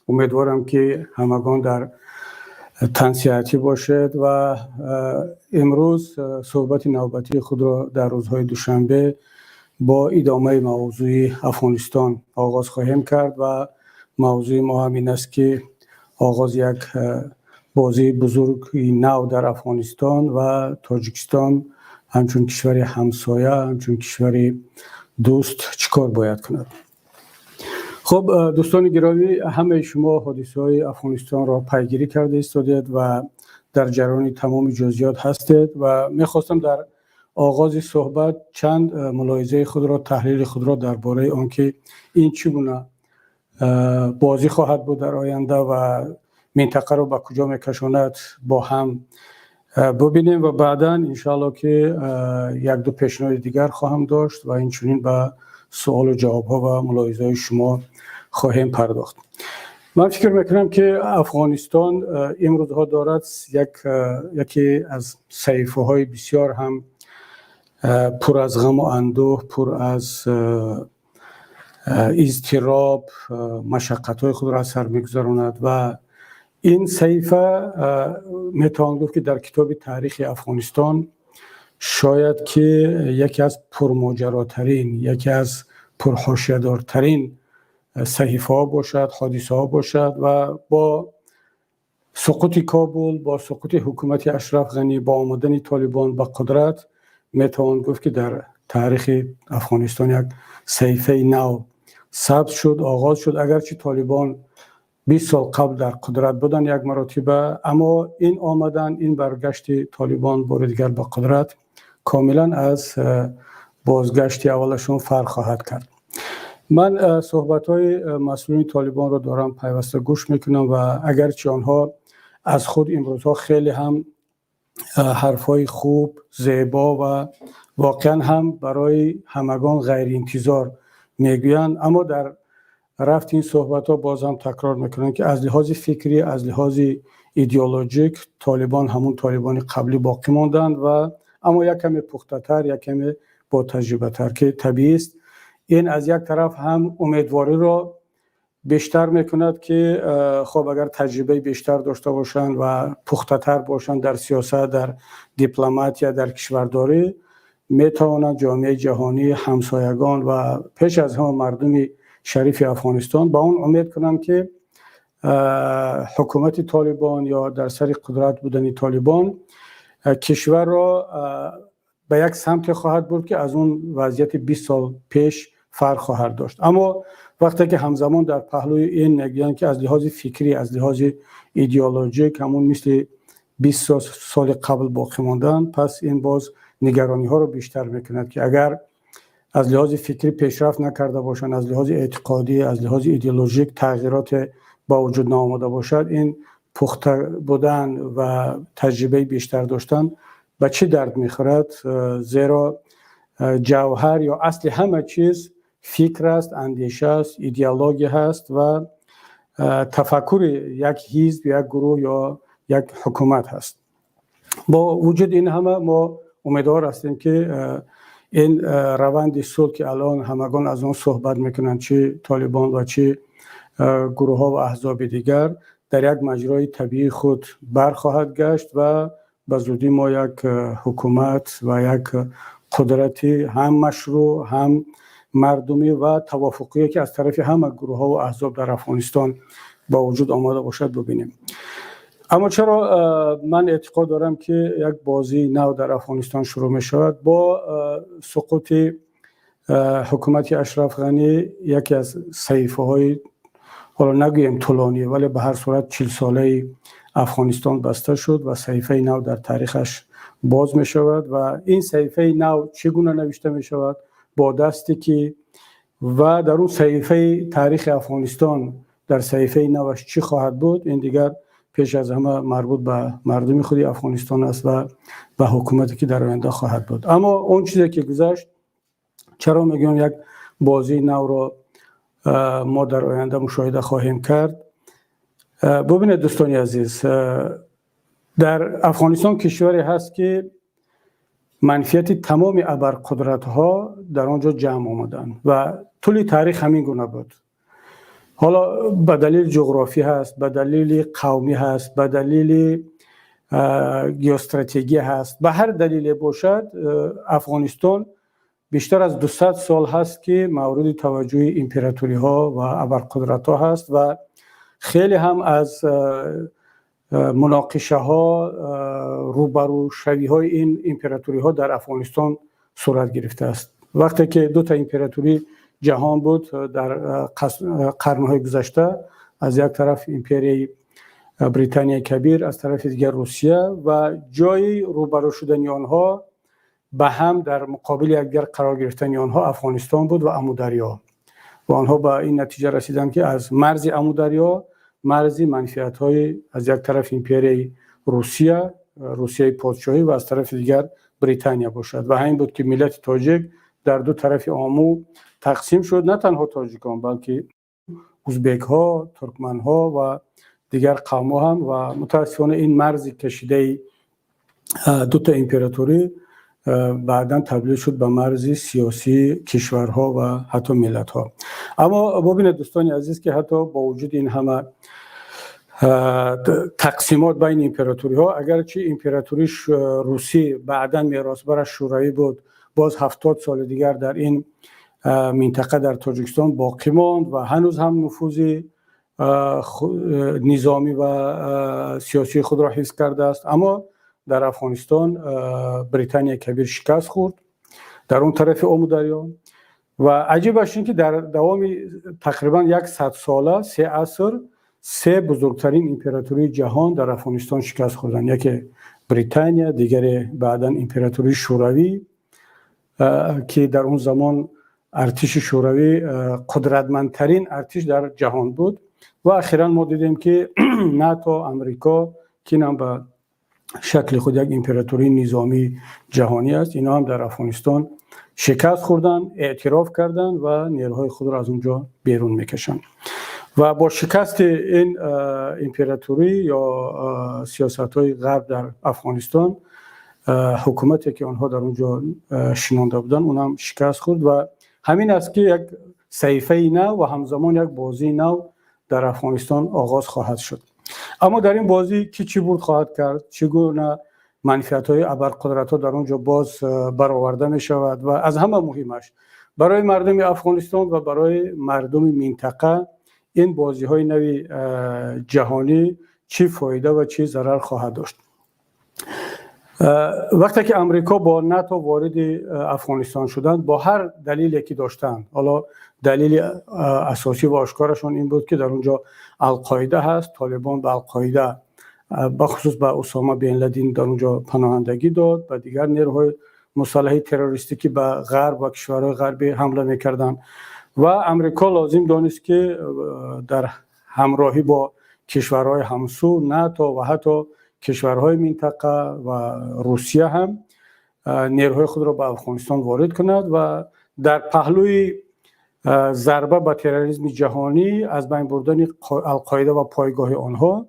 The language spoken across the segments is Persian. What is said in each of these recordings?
امیدوارم که همگان در تنصیحاتی باشد و امروز صحبت نوبتی خود را در روزهای دوشنبه با ادامه موضوع افغانستان آغاز خواهیم کرد و موضوع ما همین است که آغاز یک بازی بزرگ نو در افغانستان و تاجیکستان همچون کشور همسایه، همچون کشور دوست چیکار باید کند. خب دوستان گرامی، همه شما حادثه‌های افغانستان را پیگیری کرده استادید و در جریان تمام جزئیات هستید و می‌خواستم در آغاز صحبت چند ملاحظه خود را، تحلیل خود را درباره آنکه این چگونه بازی خواهد بود در آینده و منطقه را به کجا می‌کشاند با هم ببینیم و بعداً انشاءالله که یک دو پیشنهاد دیگر خواهم داشت و این چنین به سوال و جواب ها و ملاحظه‌های شما خواهیم پرداخت. من فکر میکنم که افغانستان امروزها دارد یکی از صحیفه های بسیار هم پر از غم و اندوه، پر از اضطراب، مشقت های خود را از سر میگذراند و این صحیفه میتوان گفت که در کتاب تاریخ افغانستان شاید که یکی از پرماجراترین، یکی از پرحاشیه‌دارترین صحیفه ها باشد، حادثه ها باشد و با سقوط کابل، با سقوط حکومت اشرف غنی، با آمدن طالبان به قدرت میتوان گفت که در تاریخ افغانستان یک صحیفه نو ثبت شد، آغاز شد. اگرچه طالبان 20 سال قبل در قدرت بودن یک مرتبه، اما این آمدن، این برگشت طالبان بار دیگر به قدرت کاملا از بازگشت اولشون فرق خواهد کرد. من صحبت‌های مسئولین طالبان را دارم پیوسته گوش میکنم و اگرچه آنها از خود امروزها خیلی هم حرفای خوب، زیبا و واقعا هم برای همگان غیر انتظار میگویند، اما در رفت این صحبت‌ها باز هم تکرار میکنن که از لحاظ فکری، از لحاظ ایدئولوژیک طالبان همون طالبان قبلی باقی ماندن و اما یک کمی پخته‌تر، یک کمی با تجربه تر که طبیعی است. این از یک طرف هم امیدواری را بیشتر میکند که خب اگر تجربه بیشتر داشته باشند و پخته‌تر باشند در سیاست، در دیپلمات یا در کشورداری، میتوانند جامعه جهانی، همسایگان و پیش از همه مردم شریف افغانستان با اون امید کنند که حکومت طالبان یا در سر قدرت بودن طالبان کشور را به یک سمت خواهد برد که از اون وضعیت 20 سال پیش فرق خواهد داشت. اما وقتی که همزمان در پهلوی این نگیان که از لحاظ فکری، از لحاظ ایدئولوژیک همون مثل 20 سال قبل باقی ماندن، پس این باز نگرانی ها رو بیشتر میکند که اگر از لحاظ فکری پیشرفت نکرده باشند، از لحاظ اعتقادی، از لحاظ ایدئولوژیک تغییرات با وجود نآمده باشد، این پخته بودن و تجربه بیشتر داشتن به چه درد میخورد؟ زیرا جوهر یا اصل همه چیز فکر است، اندیشه است، ایدئولوژی هست و تفکر یک حزب، یک گروه یا یک حکومت هست. با وجود این همه ما امیدوار هستیم که این روند صلح که الان همگان از آن صحبت میکنند، چه طالبان و چه گروه ها و احزاب دیگر، در یک مجرای طبیعی خود برخواهد گشت و به زودی ما یک حکومت و یک قدرت هم مشروع، هم مردمی و توافقی که از طرف همه گروه ها و احزاب در افغانستان با وجود آمده باشد ببینیم. اما چرا من اعتقاد دارم که یک بازی نو در افغانستان شروع می شود؟ با سقوط حکومت اشرف غنی یکی از صحیفه های، حالا نگویم طولانی ولی به هر صورت 40 ساله افغانستان بسته شد و صحیفه نو در تاریخش باز می شود و این صحیفه نو چگونه نوشته می شود؟ با دستی که و در اون صحیفه تاریخ افغانستان در صحیفه نوش چی خواهد بود، این دیگر پیش از همه مربوط به مردم خودی افغانستان است و به حکومتی که در آینده خواهد بود. اما اون چیزی که گذشت، چرا میگم یک بازی نو را ما در آینده مشاهده خواهیم کرد؟ ببینید دوستان عزیز، در افغانستان کشوری هست که منفیت تمام ابرقدرت ها در آنجا جمع آمدن و طول تاریخ همین گونه بود. حالا به دلیل جغرافی هست، به دلیل قومی هست، به دلیل گیوستراتژی هست، به هر دلیل باشد افغانستان بیشتر از 200 سال هست که مورد توجه امپراتوری ها و ابرقدرت ها هست و خیلی هم از مناقشه ها روبرو شوی های این امپراتوری ها در افغانستان صورت گرفته است. وقتی که دو تا امپراتوری جهان بود در قرنهای گذشته، از یک طرف امپرای بریتانیای کبیر، از طرف دیگر روسیه، و جای روبرو شدن آنها به هم در مقابل یکدیگر قرار گرفتن آنها افغانستان بود و امودریا، و آنها به این نتیجه رسیدند که از مرز امودریا مرز منفعت‌های از یک طرف امپرای روسیه پادشاهی و از طرف دیگر بریتانیا باشد، و همین بود که ملت تاجیک در دو طرف آمو تقسیم شد. نه تنها تاجیکان بلکه ازبک ها، ترکمن ها و دیگر قوم ها هم، و متاسفانه این مرز کشیده دو تا امپراتوری بعداً تبدیل شد به مرز سیاسی کشورها و حتی ملت ها. اما ببینید دوستان عزیز که حتی با وجود این همه تقسیمات بین امپراتوری ها، اگرچه امپراتوری روسی بعداً میراثبر شوروی بود، باز 70 سال دیگر در این منطقه در تاجیکستان باقی ماند و هنوز هم نفوذ نظامی و سیاسی خود را حفظ کرده است. اما در افغانستان بریتانیا کبیر شکست خورد در اون طرف امودریا، و عجیبش این که در دوام تقریبا 100 ساله، 3 عصر، 3 بزرگترین امپراتوری جهان در افغانستان شکست خوردن. یکی بریتانیا، دیگر بعداً امپراتوری شوروی که در اون زمان ارتش شوروی قدرتمندترین ارتش در جهان بود، و اخیراً ما دیدیم که ناتو، امریکا که هم به شکل خود یک امپراتوری نظامی جهانی است، اینا هم در افغانستان شکست خوردن، اعتراف کردن و نیروهای خود را از اونجا بیرون میکشن. و با شکست این امپراتوری یا سیاست‌های غرب در افغانستان، حکومتی که آنها در اونجا شنانده بودن اونم شکست خورد، و همین است که یک صحیفه نو و همزمان یک بازی نو در افغانستان آغاز خواهد شد. اما در این بازی کی چی بود خواهد کرد، چگونه منفعت‌های ابرقدرت‌ها در اونجا باز برآورده می شود، و از همه مهمش برای مردم افغانستان و برای مردم منطقه این بازی‌های نوی جهانی چی فایده و چی ضرر خواهد داشت. وقتی که امریکا با ناتو وارد افغانستان شدند، با هر دلیلی که داشتند، حالا دلیل اساسی و آشکارشون این بود که در اونجا القاعده هست، طالبان به القاعده بخصوص به اسامه بن لادن در اونجا پناهندگی داد و دیگر نیروهای مسلح تروریستی که به غرب و کشورهای غربی حمله میکردند، و امریکا لازم دانست که در همراهی با کشورهای همسو، ناتو و حتی کشورهای منطقه و روسیه هم نیروهای خود را به افغانستان وارد کند و در پهلوی ضربه به تروریسم جهانی از بین بردن القاعده و پایگاه آنها،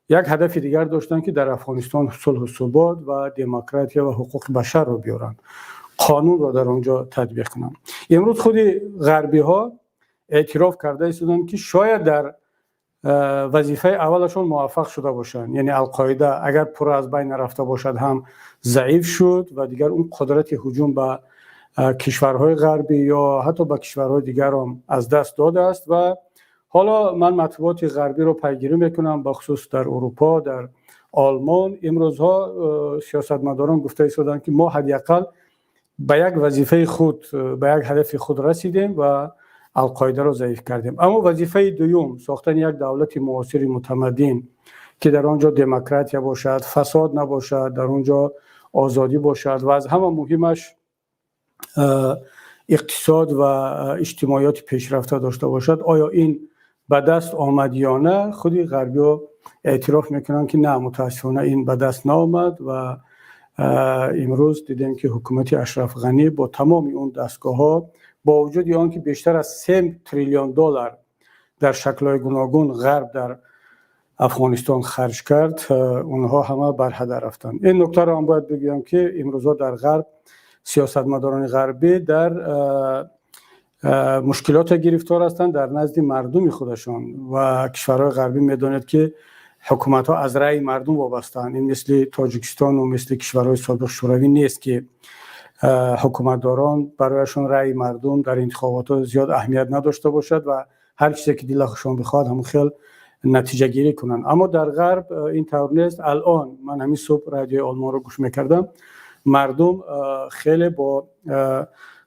یک هدف دیگر داشتند که در افغانستان صلح و ثبات و دموکراسی و حقوق بشر را بیارند، قانون را در آنجا تطبیق کنند. امروز خود غربی ها اعتراف کرده ایستادند که شاید در وظیفه اولشون موفق شده باشند، یعنی القاعده اگر پر از بین رفته باشد هم ضعیف شد و دیگر اون قدرت هجوم به کشورهای غربی یا حتی به کشورهای دیگر هم از دست داده است. و حالا من مطبوعات غربی رو پیگیری میکنم، بخصوص در اروپا، در آلمان، امروزها سیاستمداران گفته ایستادند که ما حداقل به یک وظیفه خود، به یک هدف خود رسیدیم و القاعده را ضعیف کردیم. اما وظیفه دوم، ساختن یک دولت معاصر متمدن که در آنجا دموکراسی باشد، فساد نباشد، در آنجا آزادی باشد و از همه مهمش اقتصاد و اجتماعیات پیشرفته داشته باشد، آیا این به دست آمد یا نه؟ خودی غربی‌ها اعتراف میکنن که نه، متاسفانه این به دست نآمد و امروز دیدیم که حکومت اشرف غنی با تمام اون دستگاه‌ها، با وجود آنکه بیشتر از 3 تریلیون دلار در شکل‌های گوناگون غرب در افغانستان خرج کرد، اونها همه بر هدر رفتن. این نکته را هم باید بگم که امروزها در غرب سیاستمداران غربی در مشکلات گرفتار هستند در نزد مردم خودشان و کشورهای غربی میدانند که حکومت ها از رأی مردم وابسته‌اند. این مثل تاجیکستان و مثل کشورهای سابق شوروی نیست که حکومتداران برایشان رأی مردم در انتخابات زیاد اهمیت نداشته باشد و هر چیزی که دلشان بخواد همون خیل نتیجه گیری کنند. اما در غرب این طور نیست. الان من همین صبح رادیو آلمان رو گوش میکردم، مردم خیلی با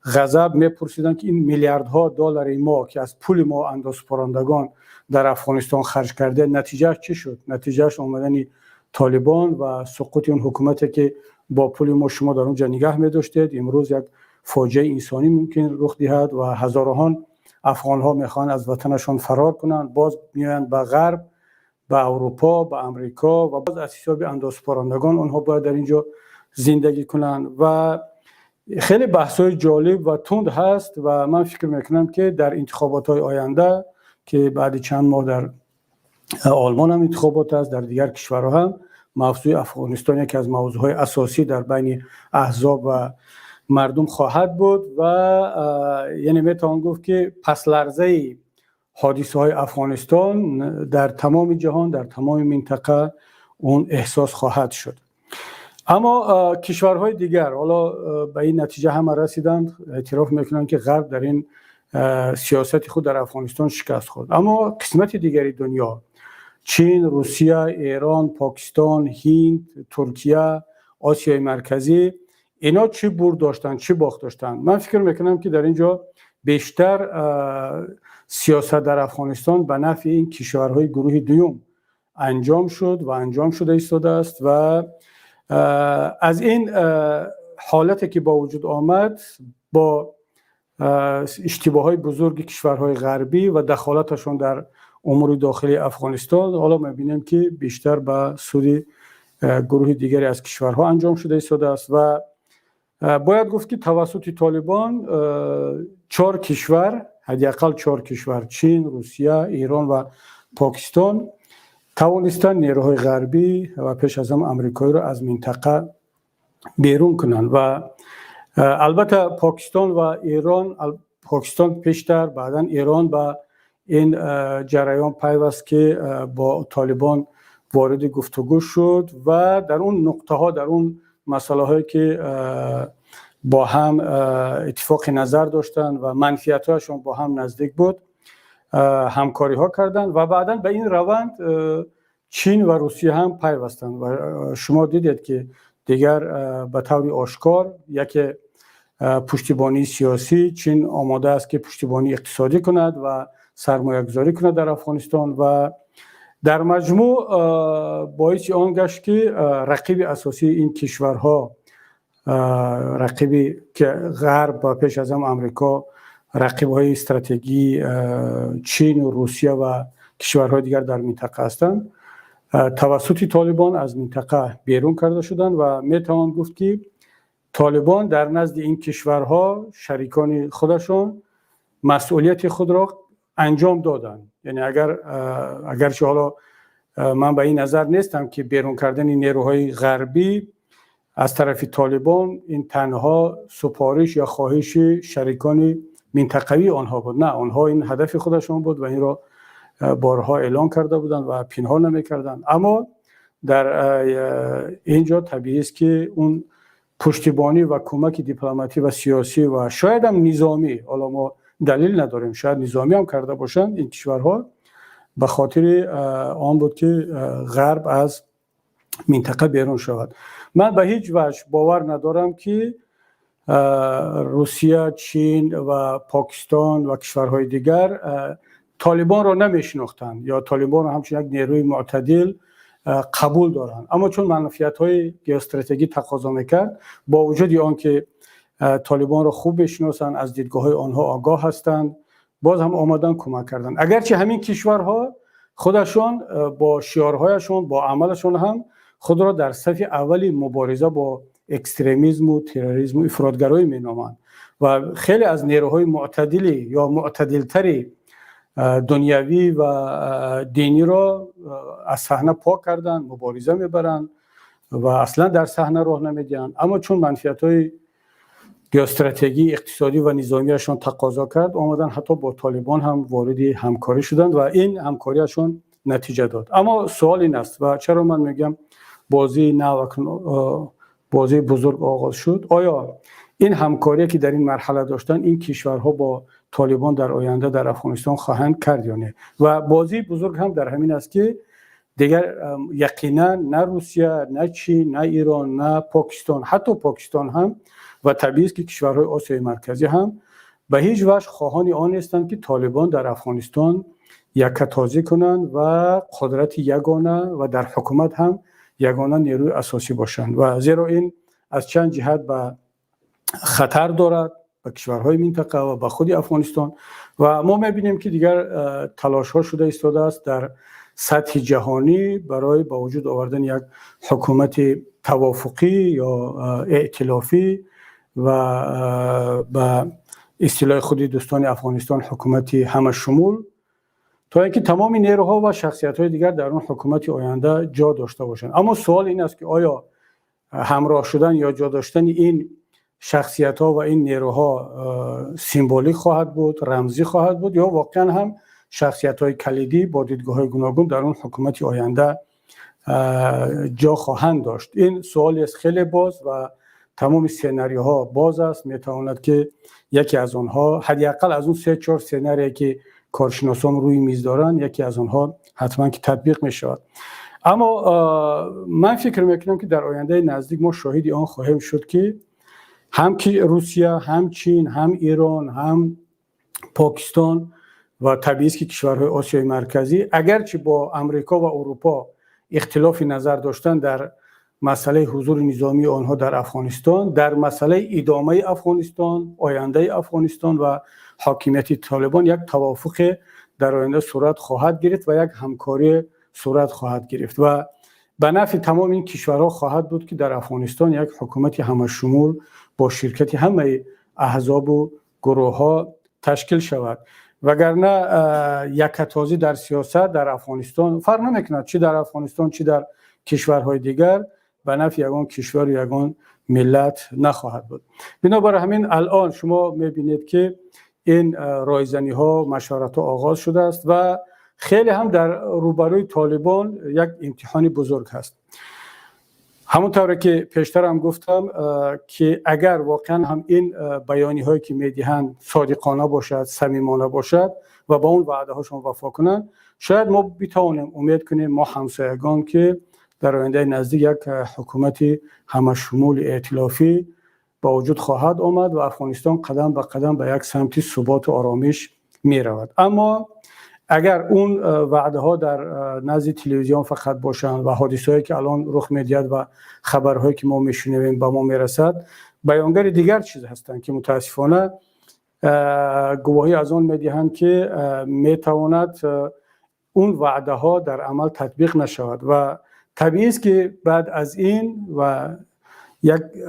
غضب میپرسیدن که این میلیاردها دلار ما که از پول ما اندوسپارندگان در افغانستان خرج کرده نتیجه چی شد؟ نتیجهش آمدن طالبان و سقوط اون حکومتی که با پول ما شما در اونجا نگه می‌داشتید. امروز یک فاجعه انسانی ممکن رخ دهد و هزاران افغان ها میخوان از وطنشان فرار کنند، باز میایند به غرب، به اروپا، به امریکا و باز از حساب اندوسپارندگان اونها باید در اینجا زندگی کنند و خیلی بحث‌های جالب و تند هست و من فکر میکنم که در انتخابات‌های آینده که بعد چند ماه در آلمان هم انتخابات است، در دیگر کشورها هم، موضوع افغانستان یکی از موضوعهای اساسی در بین احزاب و مردم خواهد بود و یعنی میتوان گفت که پس لرزه حادثه های افغانستان در تمام جهان، در تمام منطقه اون احساس خواهد شد. اما کشورهای دیگر حالا به این نتیجه هم رسیدند، اعتراف میکنند که غرب در این سیاست خود در افغانستان شکست خورد. اما قسمت دیگری دنیا، چین، روسیه، ایران، پاکستان، هند، ترکیه، آسیای مرکزی، اینا چی برد داشتن، چی باخت داشتن؟ من فکر میکنم که در اینجا بیشتر سیاست در افغانستان به نفع این کشورهای گروه دوم انجام شد و انجام شده ایستاده است و از این حالتی که با وجود آمد با اشتباهات بزرگ کشورهای غربی و دخالتشون در امور داخلی افغانستان، حالا می‌بینیم که بیشتر به سود گروه دیگری از کشورها انجام شده ایستاده است و باید گفت که توسط طالبان 4 کشور، حداقل 4 کشور، چین، روسیه، ایران و پاکستان، توانستن نیروهای غربی و پیش از هم آمریکایی را از منطقه بیرون کنند و البته پاکستان و ایران، پاکستان پیشتر، بعدا ایران با این جریان پیوست که با طالبان وارد گفتگو شد و در اون نقطه ها، در اون مسئله هایی که با هم اتفاق نظر داشتن و منفیت هاشون با هم نزدیک بود همکاری ها کردن و بعدا به این روند چین و روسیه هم پیوستند و شما دیدید که دیگر به طور آشکار یک پشتیبانی سیاسی چین آماده است که پشتیبانی اقتصادی کند و سرمایه گذاری کند در افغانستان و در مجموع باعث آن گشت که رقیب اساسی این کشورها، رقیبی که غرب و پیش از هم امریکا، رقیب‌های استراتژی چین و روسیه و کشورهای دیگر در منطقه هستند، توسط طالبان از منطقه بیرون کرده شدند و میتوان گفت که طالبان در نزد این کشورها، شریکان خودشون، مسئولیت خود را انجام دادند. یعنی اگرچه حالا من به این نظر نیستم که بیرون کردن نیروهای غربی از طرف طالبان این تنها سفارش یا خواهش شریکان منطقوی آنها بود، نه، آنها این هدف خودشون بود و این را بارها اعلان کرده بودند و پنهان نمی‌کردند. اما در اینجا طبیعی است که اون پشتیبانی و کمک دیپلماتی و سیاسی و شاید هم نظامی، حالا ما دلیل نداریم، شاید نظامی هم کرده باشند این کشورها، به خاطر آن بود که غرب از منطقه بیرون شود. من به هیچ وجه باور ندارم که روسیه، چین و پاکستان و کشورهای دیگر طالبان را نمیشناختند یا طالبان را همچون یک نیروی معتدل قبول دارند، اما چون منفعت‌های ژئوستراتژی تقاضا میکرد، با وجود آن که طالبان را خوب بشناسند، از دیدگاه‌های آنها آگاه هستند، باز هم آمدن کمک کردند. اگرچه همین کشورها خودشان با شعارهایشان، با عملشان هم خود را در صف اولی مبارزه با اکستریمیسم و تروریسم و افراطگرایی مینامند و خیلی از نیروهای معتدلی یا معتدلتری دنیوی و دینی را از صحنه پاک کردن، مبارزه میبرند و اصلا در صحنه راه نمیدن. اما چون منفعت‌های گیوستراتژی اقتصادی و نظامیشان تقاضا کرد، آمدن حتی با طالبان هم وارد همکاری شدند و این همکاریشون نتیجه داد. اما سوال این است و چرا من میگم بازی بازی بزرگ آغاز شد، آیا این همکاری که در این مرحله داشتن این کشورها با طالبان در آینده در افغانستان خواهند کرد یا نه؟ و بازی بزرگ هم در همین است که دیگر یقینا نه روسیه، نه چین، نه ایران، نه پاکستان، حتی پاکستان هم و طبیعی است که کشورهای آسیای مرکزی هم به هیچ وجه خواهان آن نیستند که طالبان در افغانستان یکتازی کنند و قدرت یگانه و در حکومت هم یگانه نیروی اساسی باشند و زیرا این از چند جهت به خطر دارد به کشورهای منطقه و به خود افغانستان و ما می‌بینیم که دیگر تلاش‌ها شده ایستاده است در سطح جهانی برای با وجود آوردن یک حکومت توافقی یا ائتلافی و به اصطلاح خود دوستان افغانستان حکومت همه شمول تا اینکه تمام نیروها و شخصیت‌های دیگر در اون حکومت آینده جا داشته باشند. اما سوال این است که آیا همراه شدن یا جا داشتن این شخصیت‌ها و این نیروها سمبولیک خواهد بود، رمزی خواهد بود یا واقعا هم شخصیت‌های کلیدی با دیدگاه‌های گوناگون در اون حکومت آینده جا خواهند داشت؟ این سوالی است خیلی باز و تمام سناریوها باز است. میتواند که یکی از آنها حداقل از اون 3-4 سناریویی که کارشناسان روی میز دارن یکی از آنها حتما که تطبیق می شود. اما من فکر میکنم که در آینده نزدیک ما شاهد آن خواهیم شد که هم که روسیه، هم چین، هم ایران، هم پاکستان و طبیعی است که کشورهای آسیای مرکزی اگرچه با امریکا و اروپا اختلاف نظر داشتن در مسئله حضور نظامی آنها در افغانستان، در مسئله ادامه افغانستان، آینده افغانستان و حاکمیت طالبان یک توافق در آینده صورت خواهد گرفت و یک همکاری صورت خواهد گرفت و به نفع تمام این کشورها خواهد بود که در افغانستان یک حکومت همه شمول با شرکت همه احزاب و گروه ها تشکیل شود. وگرنه یکتازی در سیاست در افغانستان فرق نمیکند، چی در افغانستان چی در کشورهای دیگر، به نفع یگان کشور و یگان ملت نخواهد بود. بنابراین همین الان شما میبینید که این رایزنی ها مشورت ها آغاز شده است و خیلی هم در روبروی طالبان یک امتحان بزرگ هست. همونطور که پیشتر هم گفتم که اگر واقعا هم این بیانی هایی که میدهند صادقانه باشد، صمیمانه باشد و با اون وعده هاشون وفا کنند، شاید ما بتوانیم امید کنیم ما همسایگان که در آینده نزدیک یک حکومت همه شمول ائتلافی با وجود خواهد آمد و افغانستان قدم به قدم به یک سمت ثبات و آرامش می رود. اما اگر اون وعده ها در نزد تلویزیون فقط باشند و حادثه هایی که الان رخ میدهد و خبرهایی که ما میشنویم به ما میرسد بیانگر دیگر چیز هستند که متاسفانه گواهی از آن میدهند که میتواند اون وعده ها در عمل تطبیق نشود و طبیعی است که بعد از این و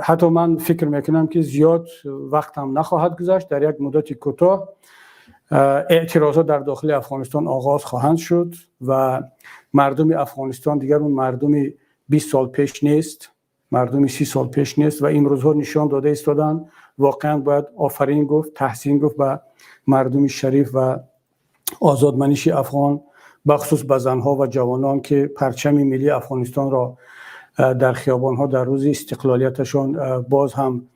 حتی من فکر میکنم که زیاد وقت هم نخواهد گذشت، در یک مدت کوتاه اعتراضات در داخل افغانستان آغاز خواهند شد و مردم افغانستان دیگر اون مردم 20 سال پیش نیست، مردم 30 سال پیش نیست و امروزها نشان داده ایستادن. واقعا باید آفرین گفت، تحسین گفت به مردم شریف و آزادمنش افغان، بخصوص به زنها و جوانان که پرچم ملی افغانستان را در خیابانها در روز استقلالیتشان باز هم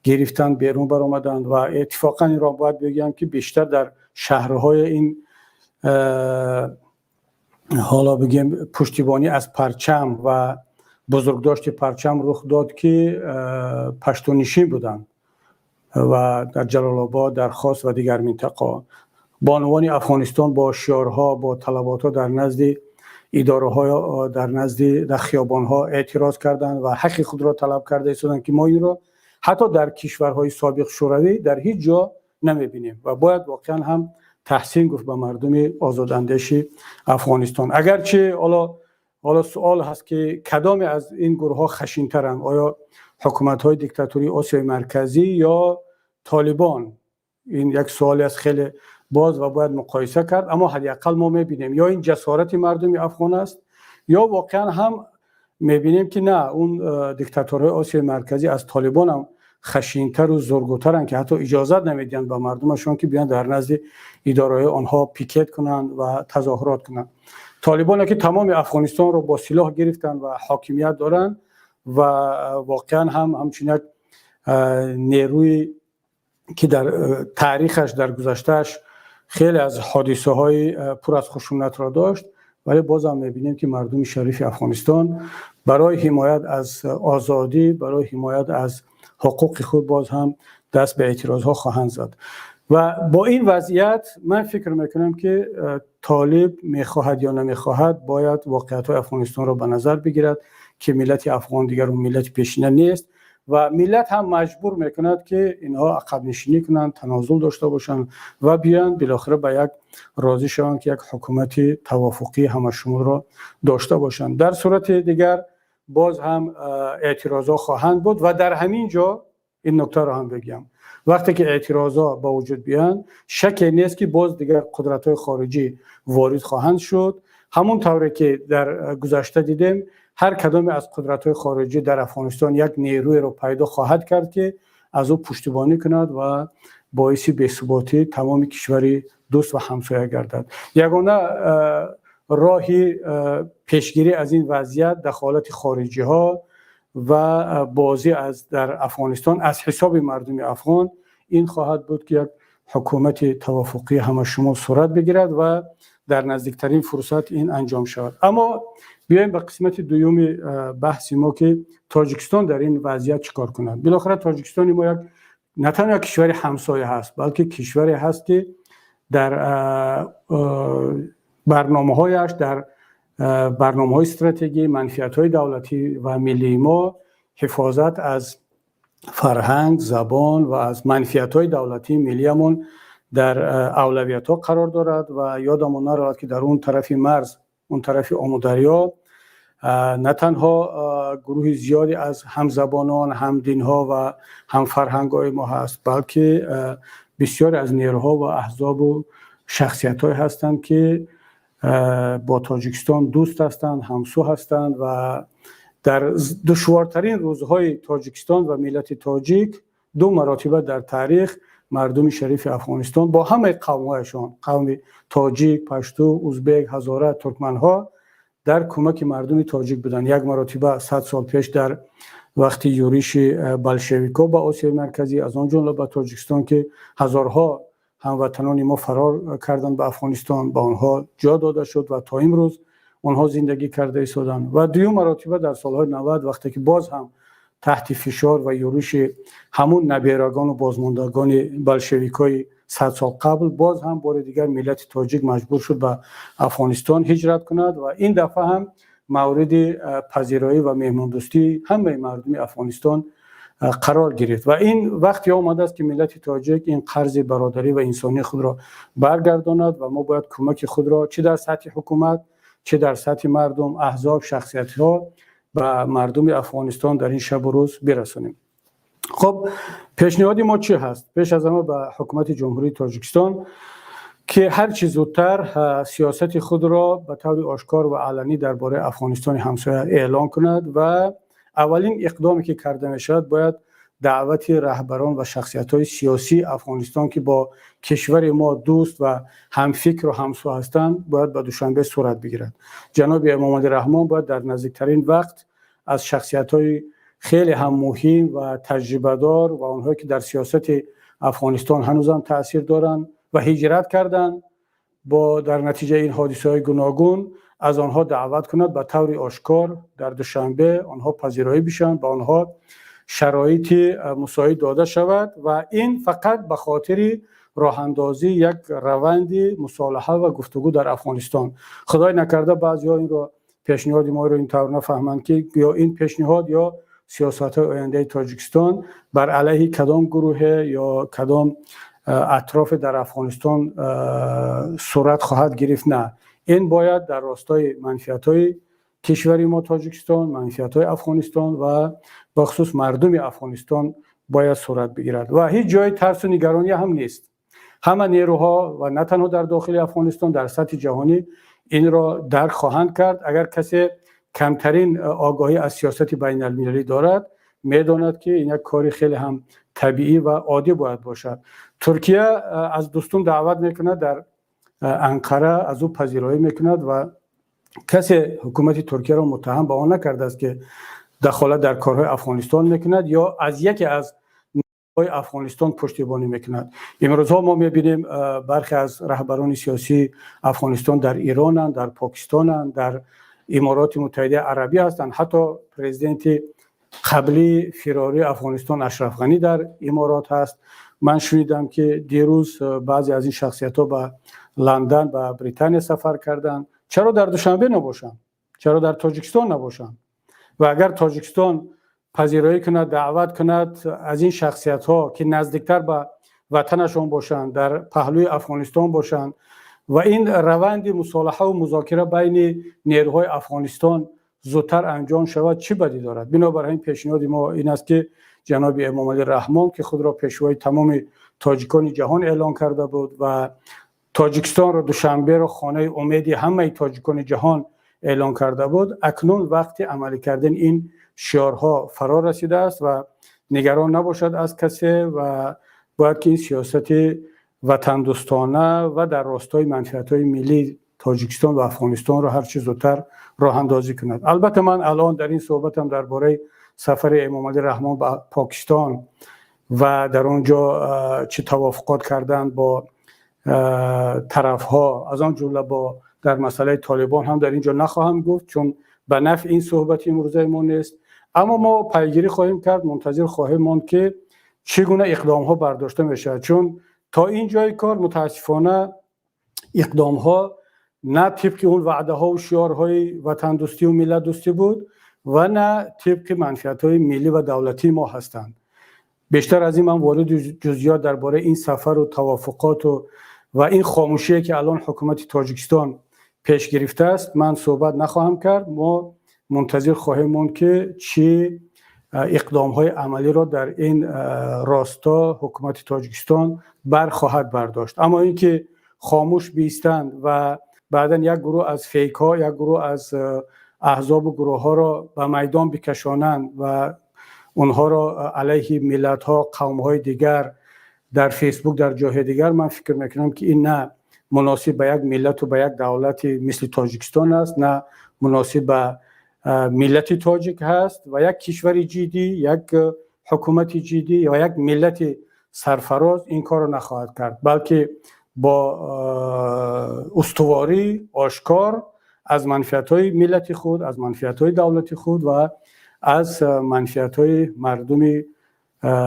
گرفتن، بیرون برآمدند و اتفاقا این را باید بگم که بیشتر در شهرهای این حالا بگیم پشتیبانی از پرچم و بزرگداشت پرچم رخ داد که پشتونشین بودند و در جلال آباد، در خاص و دیگر منطقه بانوان افغانستان با شعارها با طلباتها در نزد اداره ها در خیابان ها اعتراض کردند و حق خود را طلب کرده ایستادند که ما این را حتی در کشورهای سابق شوروی در هیچ جا نمیبینیم و باید واقعا هم تحسین گفت به مردم آزاداندیش افغانستان. اگرچه حالا سوال هست که کدام از این گروه ها خشین ترند، آیا حکومت های دیکتاتوری آسیای مرکزی یا طالبان؟ این یک سوالی است خیلی باز و باید مقایسه کرد. اما حداقل ما میبینیم یا این جسارت مردم افغان است یا واقعا هم میبینیم که نه، اون دیکتاتورهای آسیای مرکزی از طالبان هم خشینتر و زورگوترن که حتی اجازه نمیدن به مردمشون که بیان در نزد اداره آنها پیکت کنن و تظاهرات کنن. طالبان که تمام افغانستان رو با سلاح گرفتن و حاکمیت دارن و واقعا همچنین نیروی که در تاریخش در گذشتهش خیلی از حادثه های پر از خشونت را داشت، ولی باز هم میبینیم که مردم شریف افغانستان برای حمایت از آزادی، برای حمایت از حقوق خود باز هم دست به اعتراض ها خواهند زد. و با این وضعیت من فکر میکنم که طالب میخواهد یا نمیخواهد باید واقعیت های افغانستان را به نظر بگیرد که ملت افغان دیگر اون ملت پیشینه نیست و ملت هم مجبور میکند که اینها عقب نشینی کنند، تنازل داشته باشند و بیان بالاخره به یک راضی شوند که یک حکومت توافقی همشمول را داشته باشند. در صورت دیگر باز هم اعتراضات خواهند بود و در همین جا این نکته را هم بگم، وقتی که اعتراضات با وجود بیان شک نیست که باز دیگر قدرت‌های خارجی وارد خواهند شد. همون طوری که در گذشته دیدیم هر کدام از قدرت‌های خارجی در افغانستان یک نیروی رو پیدا خواهد کرد که از او پشتیبانی کند و باعث بی‌ثباتی تمام کشور دوست و همسایه گردد. یگانه راهی پیشگیری از این وضعیت دخالت خارجی ها و بازی از در افغانستان از حساب مردم افغان این خواهد بود که یک حکومت توافقی همشمول صورت بگیرد و در نزدیکترین فرصت این انجام شود. اما بیایم به قسمت دوم بحث ما که تاجیکستان در این وضعیت چیکار کند. بالاخره تاجیکستان ما یک نه تنها کشور همسایه هست بلکه کشوری هست که در برنامه‌هایش، در برنامه‌های استراتژی منفعت‌های دولتی و ملی ما حفاظت از فرهنگ، زبان و از منفعت‌های دولتی ملیمون در اولویت‌ها قرار دارد و یادمون نرود که در اون طرف مرز، اون طرف آمودریا نه تنها گروه زیادی از همزبانان، هم دین‌ها و هم فرهنگ‌های ما هست، بلکه بسیاری از نیروها و احزاب و شخصیت‌های هستند که با تاجیکستان دوست هستند، همسو هستند و در دشوارترین روزهای تاجیکستان و ملت تاجیک دو مرتبه در تاریخ مردم شریف افغانستان با همه قوم‌هایشان، قوم تاجیک، پشتو، ازبک، هزاره، ترکمن‌ها در کمک مردم تاجیک بودند. یک مرتبه 100 سال پیش در وقتی یورش بلشویک‌ها به آسیای مرکزی، از آن جمله به تاجیکستان که هزارها هموطنان ما فرار کردند به افغانستان، با آنها جا داده شد و تا امروز آنها زندگی کرده ایستادند. و دوم مرتبه در سالهای 90 وقتی که باز هم تحت فشار و یورش همون نبیرگان و بازماندگان بلشویک‌های 100 سال قبل باز هم بار دیگر ملت تاجیک مجبور شد به افغانستان هجرت کند و این دفعه هم مورد پذیرایی و مهماندوستی همه مردم افغانستان قرار گرفت و این وقتی آمده است که ملت تاجیک این قرض برادری و انسانی خود را برگرداند و ما باید کمک خود را چه در سطح حکومت چه در سطح مردم، احزاب، شخصیت‌ها به مردم افغانستان در این شب و روز برسانیم. خب پیشنهاد ما چی هست؟ پیش از همه به حکومت جمهوری تاجیکستان که هر چه زودتر سیاست خود را به طور آشکار و علنی درباره افغانستان همسایه اعلان کند و اولین اقدامی که کرده میشود باید دعوت رهبران و شخصیت‌های سیاسی افغانستان که با کشور ما دوست و همفکر و همسو هستند باید به دوشنبه صورت بگیرد. جناب امام رحمان باید در نزدیکترین وقت از شخصیت‌های خیلی هم مهم و تجربه دار و آنهایی که در سیاست افغانستان هنوز هم تأثیر دارند و هجرت کردند با در نتیجه این حادثه‌های گوناگون از آنها دعوت کند به طور آشکار در دوشنبه آنها پذیرایی بشن، با آنها شرایط مساعد داده شود و این فقط به خاطر راه اندازی یک روند مصالحه و گفتگو در افغانستان. خدای نکرده بعضی‌ها این رو پیشنهاد ما رو این طور نفهمند که یا این پیشنهاد یا سیاست آینده تاجیکستان بر علیه کدام گروه یا کدام اطراف در افغانستان صورت خواهد گرفت. نه، این باید در راستای منفعت‌های کشوری ما تاجیکستان، منفعت‌های افغانستان و بخصوص مردم افغانستان باید صورت بگیرد و هیچ جای ترس و نگرانی هم نیست. همه نیروها و نه تنها در داخل افغانستان در سطح جهانی این را درک خواهند کرد. اگر کسی کمترین آگاهی از سیاست بین المللی دارد میداند که این یک کاری خیلی هم طبیعی و عادی باید باشد. ترکیه از دوستان دعوت میکند در انقره، از او پذیرایی میکند و کسی حکومت ترکیه را متهم به آن نکرده است که دخالت در کارهای افغانستان میکند یا از یکی از نیروهای افغانستان پشتیبانی میکند. امروزها ما میبینیم برخی از رهبران سیاسی افغانستان در ایرانند، در پاکستانند، در امارات متحده عربی هستند. حتی پرزیدنت قبلی فراری افغانستان اشرف غنی در امارات هست. من شنیدم که دیروز بعضی از این شخصیت‌ها به لندن و بریتانیا سفر کردند. چرا در دوشنبه نباشند؟ چرا در تاجیکستان نباشند؟ و اگر تاجیکستان پذیرایی کند، دعوت کند از این شخصیت‌ها که نزدیکتر به وطنشان باشند، در پهلوی افغانستان باشند و این روند مصالحه و مذاکره بین نیروهای افغانستان زودتر انجام شود، چه بدی دارد؟ بنابراین پیشنهاد ما این است که جناب امام علی رحمان که خود را پیشوای تمام تاجیکان جهان اعلان کرده بود و تاجیکستان را دوشنبه را خانه امید همه تاجیکان جهان اعلان کرده بود، اکنون وقتی عملی کردن این شعارها فرا رسیده است و نگران نباشد از کسی و باید که این سیاست وطن دوستانه و در راستای منفعت‌های ملی تاجیکستان و افغانستان را هر چه زودتر راه اندازی کند. البته من الان در این صحبتم درباره سفر امام علی رحمان به پاکستان و در اونجا چه توافقات کردند با طرف‌ها، از آن جمله با در مسئله طالبان هم در اینجا نخواهم گفت چون به نفع این صحبت امروزه ما نیست. اما ما پیگیری خواهیم کرد، منتظر خواهیم ماند که چگونه اقدام‌ها برداشته میشه، چون تا این جای کار متاسفانه اقدام‌ها نه طبق اون وعده‌ها و شعارهای وطن دوستی و ملت دوستی بود و نه طبق منفعت‌های ملی و دولتی ما هستند. بیشتر از این من وارد جزئیات درباره این سفر و توافقات و این خاموشی که الان حکومت تاجیکستان پیش گرفته است من صحبت نخواهم کرد. ما منتظر خواهیم ماند که چه اقدام‌های عملی را در این راستا حکومت تاجیکستان خواهد برداشت. اما اینکه خاموش بیستند و بعداً یک گروه از فیک ها، یک گروه از احزاب و گروه ها را به میدان بکشانند و اونها را علیه ملت ها، قوم های دیگر در فیسبوک در جاهای دیگر، من فکر میکنم که این نه مناسب به یک ملت و به یک دولت مثل تاجیکستان است، نه مناسب به ملت تاجیک هست و یک کشور جدی، یک حکومت جدی و یک ملت سرفراز این کار را نخواهد کرد، بلکه با استواری آشکار از منفعت‌های ملت خود، از منفعت‌های دولت خود و از منفعت‌های مردم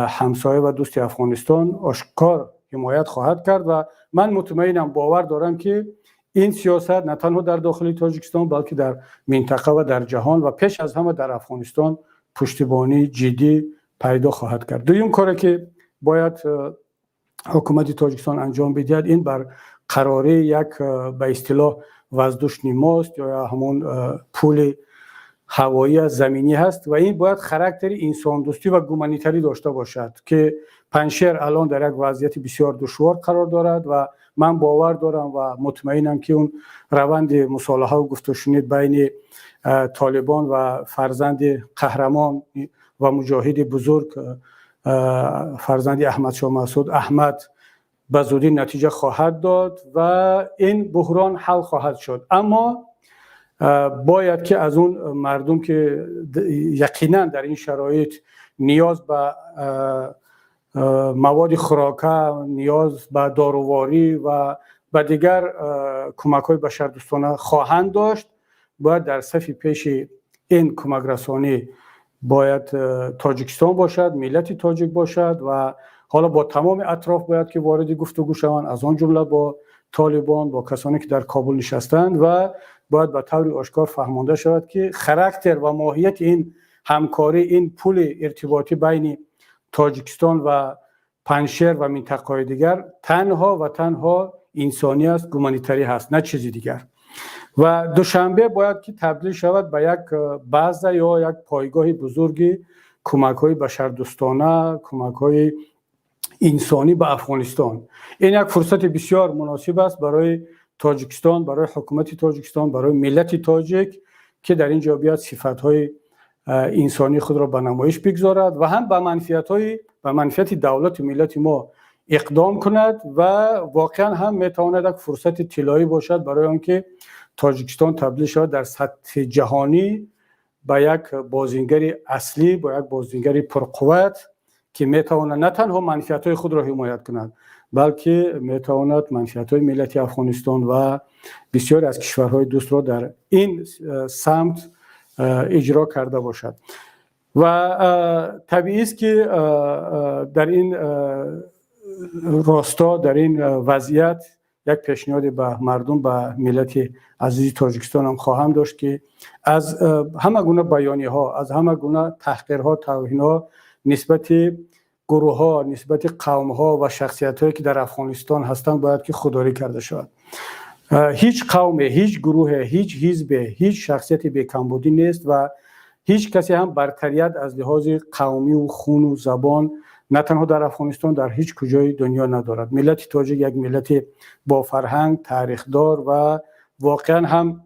همسایه و دوست افغانستان آشکار حمایت خواهد کرد و من مطمئنم، باور دارم که این سیاست نه تنها در داخل تاجیکستان بلکه در منطقه و در جهان و پیش از همه در افغانستان پشتیبانی جدی پیدا خواهد کرد. دوم کاری که باید حکومت تاجیکستان انجام بدهد این بر قراری یک به اصطلاح وزدوش نیماست یا همون پول هوایی زمینی هست و این باید خاراکتر انسان دوستی و گومانیتری داشته باشد که پنجشیر الان در یک وضعیت بسیار دشوار قرار دارد و من باور دارم و مطمئنم که اون روند مصالحه و گفت و شنید بین طالبان و فرزند قهرمان و مجاهد بزرگ فرزند احمد شاه مسعود احمد به زودی نتیجه خواهد داد و این بحران حل خواهد شد. اما باید که از اون مردم که یقینا در این شرایط نیاز به مواد خوراکه، نیاز به داروواری و به دیگر کمک‌های بشردوستانه خواهند داشت، باید در صف پیش این کمک رسانی باید تاجیکستان باشد، ملت تاجیک باشد و حالا با تمام اطراف باید که وارد گفتگو شوند، از آن جمله با طالبان، با کسانی که در کابل نشستند و باید به طور آشکار فهمانده شود که خاراکتر و ماهیت این همکاری، این پول ارتباطی بین تاجیکستان و پنجشیر و منطقه‌های دیگر تنها و تنها انسانی است، گومانیتری هست، نه چیزی دیگر. و دوشنبه باید که تبدیل شود به یک بازه یا یک پایگاه بزرگی کمک‌های بشردوستانه، کمک‌های انسانی به افغانستان. این یک فرصت بسیار مناسب است برای تاجیکستان، برای حکومت تاجیکستان، برای ملت تاجیک که در اینجا بیاد صفت‌های انسانی خود را به نمایش بگذارد و هم به منفعت دولت و ملت ما اقدام کند و واقعا هم میتواند یک فرصت طلایی باشد برای آنکه تاجیکستان تبدیل شود در سطح جهانی به یک بازیگر اصلی، با یک بازیگر پرقوت که میتواند نه تنها منفعت‌های خود را حمایت کند بلکه میتواند منفعت‌های ملت افغانستان و بسیاری از کشورهای دوست را در این سمت اجرا کرده باشد. و طبیعی است که در این راستا، در این وضعیت، یک پیشنهاد به مردم، به ملت عزیز تاجیکستان هم خواهم داشت که از همه گونه بیانیه ها، از همه گونه تحقیرها، توهین ها نسبت گروه ها، نسبت قوم ها و شخصیت هایی که در افغانستان هستند باید که خودداری کرده شود. هیچ قوم، هیچ گروه، هیچ حزب، هیچ شخصیت بی‌کمبودی نیست و هیچ کسی هم برتریت از لحاظ قومی و خون و زبان نه تنها در افغانستان، در هیچ کجای دنیا ندارد. ملت تاجیک یک ملت با فرهنگ، تاریخدار و واقعا هم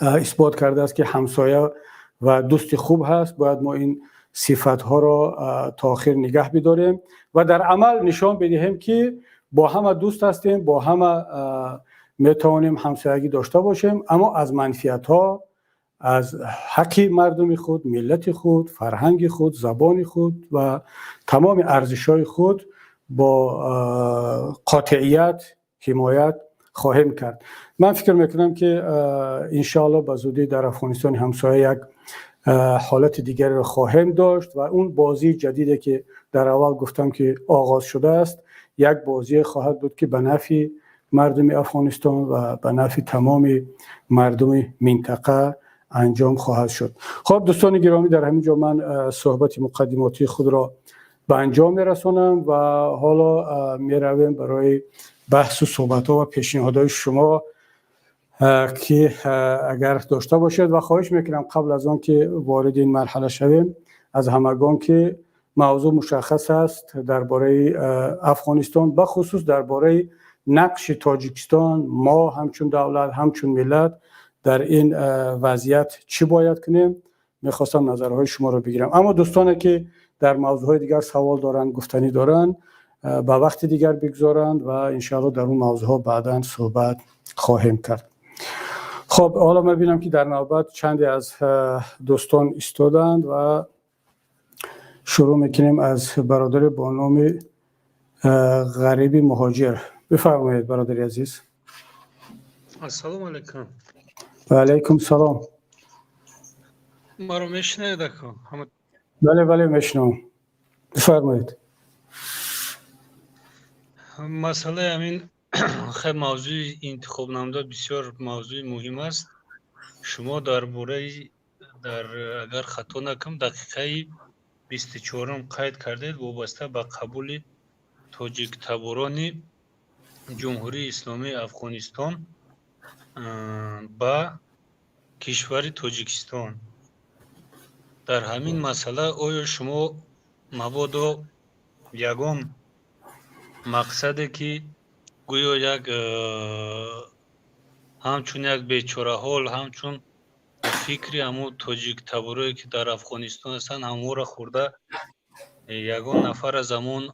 اثبات کرده است که همسایه و دوست خوب هست. باید ما این صفت ها را تا آخر نگه بداریم و در عمل نشان بدهیم که با همه دوست هستیم، با همه میتوانیم همسایگی داشته باشیم، اما از منفعت ها، از حق مردم خود، ملت خود، فرهنگ خود، زبان خود و تمام ارزش‌های خود با قاطعیت حمایت خواهیم کرد. من فکر میکنم که انشاءالله به زودی در افغانستان همسایه یک حالت دیگر را خواهیم داشت و اون بازی جدیدی که در اول گفتم که آغاز شده است، یک بازی خواهد بود که به نفع مردم افغانستان و به نفع تمام مردم منطقه انجام خواهد شد. خب دوستان گرامی، در همین جا من صحبت مقدماتی خود را به انجام میرسانم و حالا میرویم برای بحث و صحبت ها و پیشنهادهای شما که اگر داشته باشد و خواهش میکنم قبل از آن که وارد این مرحله شویم از همگان که موضوع مشخص است درباره افغانستان، به خصوص درباره نقش تاجیکستان، ما همچون دولت، همچون ملت در این وضعیت چی باید کنیم، میخواستم نظرهای شما رو بگیرم. اما دوستانی که در موضوعهای دیگر سوال دارن، گفتنی دارن، با وقت دیگر بگذارند و انشاءالله در اون موضوعها بعداً صحبت خواهیم کرد. خب حالا من ببینم که در نوبت چندی از دوستان ایستادند و شروع میکنیم از برادر با نام غریبی مهاجر. بفرمایید برادر عزیز. السلام علیکم. و علیکم سلام. ما رو میشنید اکو؟ بله میشنم. بفرمایید. مسئله همین خیلی موضوع انتخاب نامده بسیار موضوع مهم است. شما اگر خطا نکنم دقیقه 24 قید کردید وابسته به قبول تاجیک تباران جمهوری اسلامی افغانستان با کشور تاجیکستان. در همین مسئله آیا شما مبادا یگان مقصده که گویا یک همچون یک بیچاره حال، همچون فکری همون تاجیک تبارایی که در افغانستان هستند همون را خورده یگان نفر از همون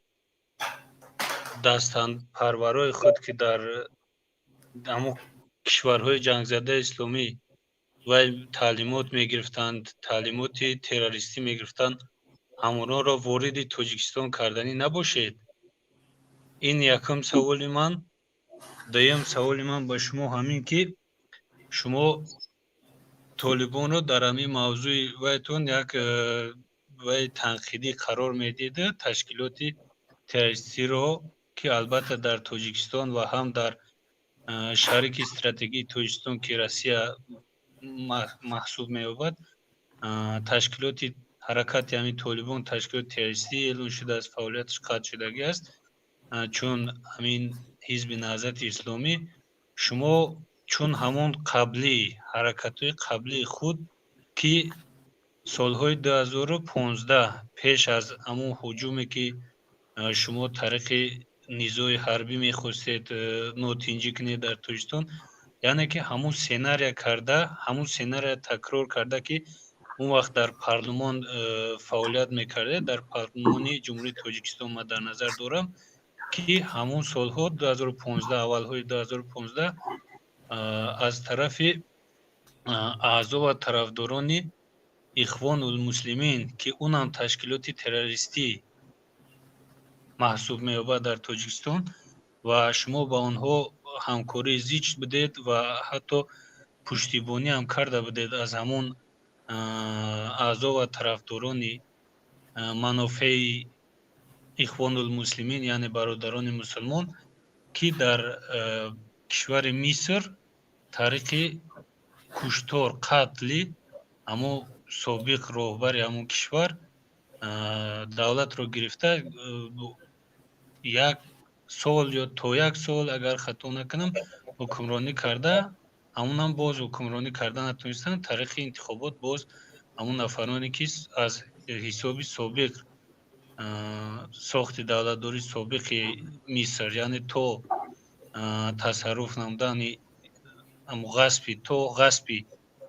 دستان پرورای خود که در همون کشورهای جنگ زده اسلامی و تعلیمات میگرفتند، تعلیمات تروریستی میگرفتند، همونا را وارد تاجیکستان کردنی نباشید. این یکم سوال من. دویم سوال من با شما همین که شما طالبان رو در همین موضوع ویتون یک وی تنقیدی قرار میدیده، تشکیلات تروریستی رو که البته در تاجیکستان و هم در شریک استراتژی تاجیکستان که روسیه محسوب می‌یابد، تشکیلات حرکت همین طالبان تشکیلات تروریستی اعلام شده از فعالیتش قطع شدگی است، چون همین حزب نهضت اسلامی. شما چون همون قبلی حرکت‌های قبلی خود که سالهای 2015 پیش از همون هجومی که شما طریق نیروی حربی می‌خواستید نوتنجی کنید در تاجیکستان، یعنی که همون سناریو کرده، همون سناریو تکرار کرده که اون وقت در پارلمان فعالیت میکرده. در پارلمانی جمهوری تاجیکستان ما در نظر دارم که همون سالها 2015 اولهای 2015 از طرف اعضا و طرفداران اخوان المسلمین که اونم تشکیلات تروریستی محسوب می‌یابد در تاجیکستان و شما با آنها همکاری زیچ بدید و حتی پشتیبانی هم کرده بدید از همون اعضا و طرفداران منافع اخوان المسلمین، یعنی برادران مسلمان که در کشور مصر طریق کشتار قتل اما سابق راهبر همون کشور دولت رو گرفته یک سال یا تا یک سال اگر خطا نکنم حکمرانی کرده. همون هم باز حکمرانی کرده نتونستن. طریق انتخابات باز همون نفرانی که از حساب سابق ساخت دولتداری سابق مصر، یعنی تو تصرف نمودن غصبی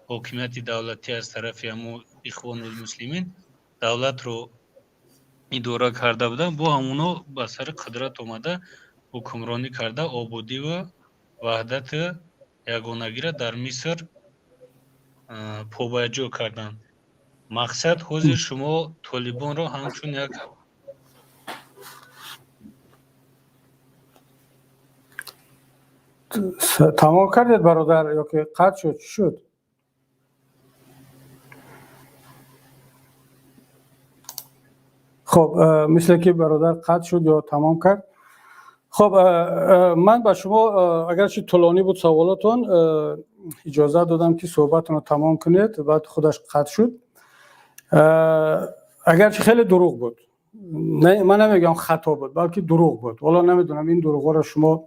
حکومت دولتی از طرف همون اخوان المسلمین دولت رو اداره کرده بودن، با همونا به سر قدرت آمده حکمرانی کرده، آبادی و وحدت یگانگی را در مصر پابرجا کردن. مقصد حاضر شما طالبان را همچون یک تمام کردید برادر یا که قطع شد؟ خب مثل که برادر قطع شد یا تمام کرد. خب من با شما اگرچه طولانی بود سوالاتون اجازه دادم که صحبتتون رو تمام کنید، بعد خودش قطع شد. اگرچه خیلی دروغ بود، نه من نمیگم خطا بود بلکه دروغ بود. والا نمیدونم این دروغ را شما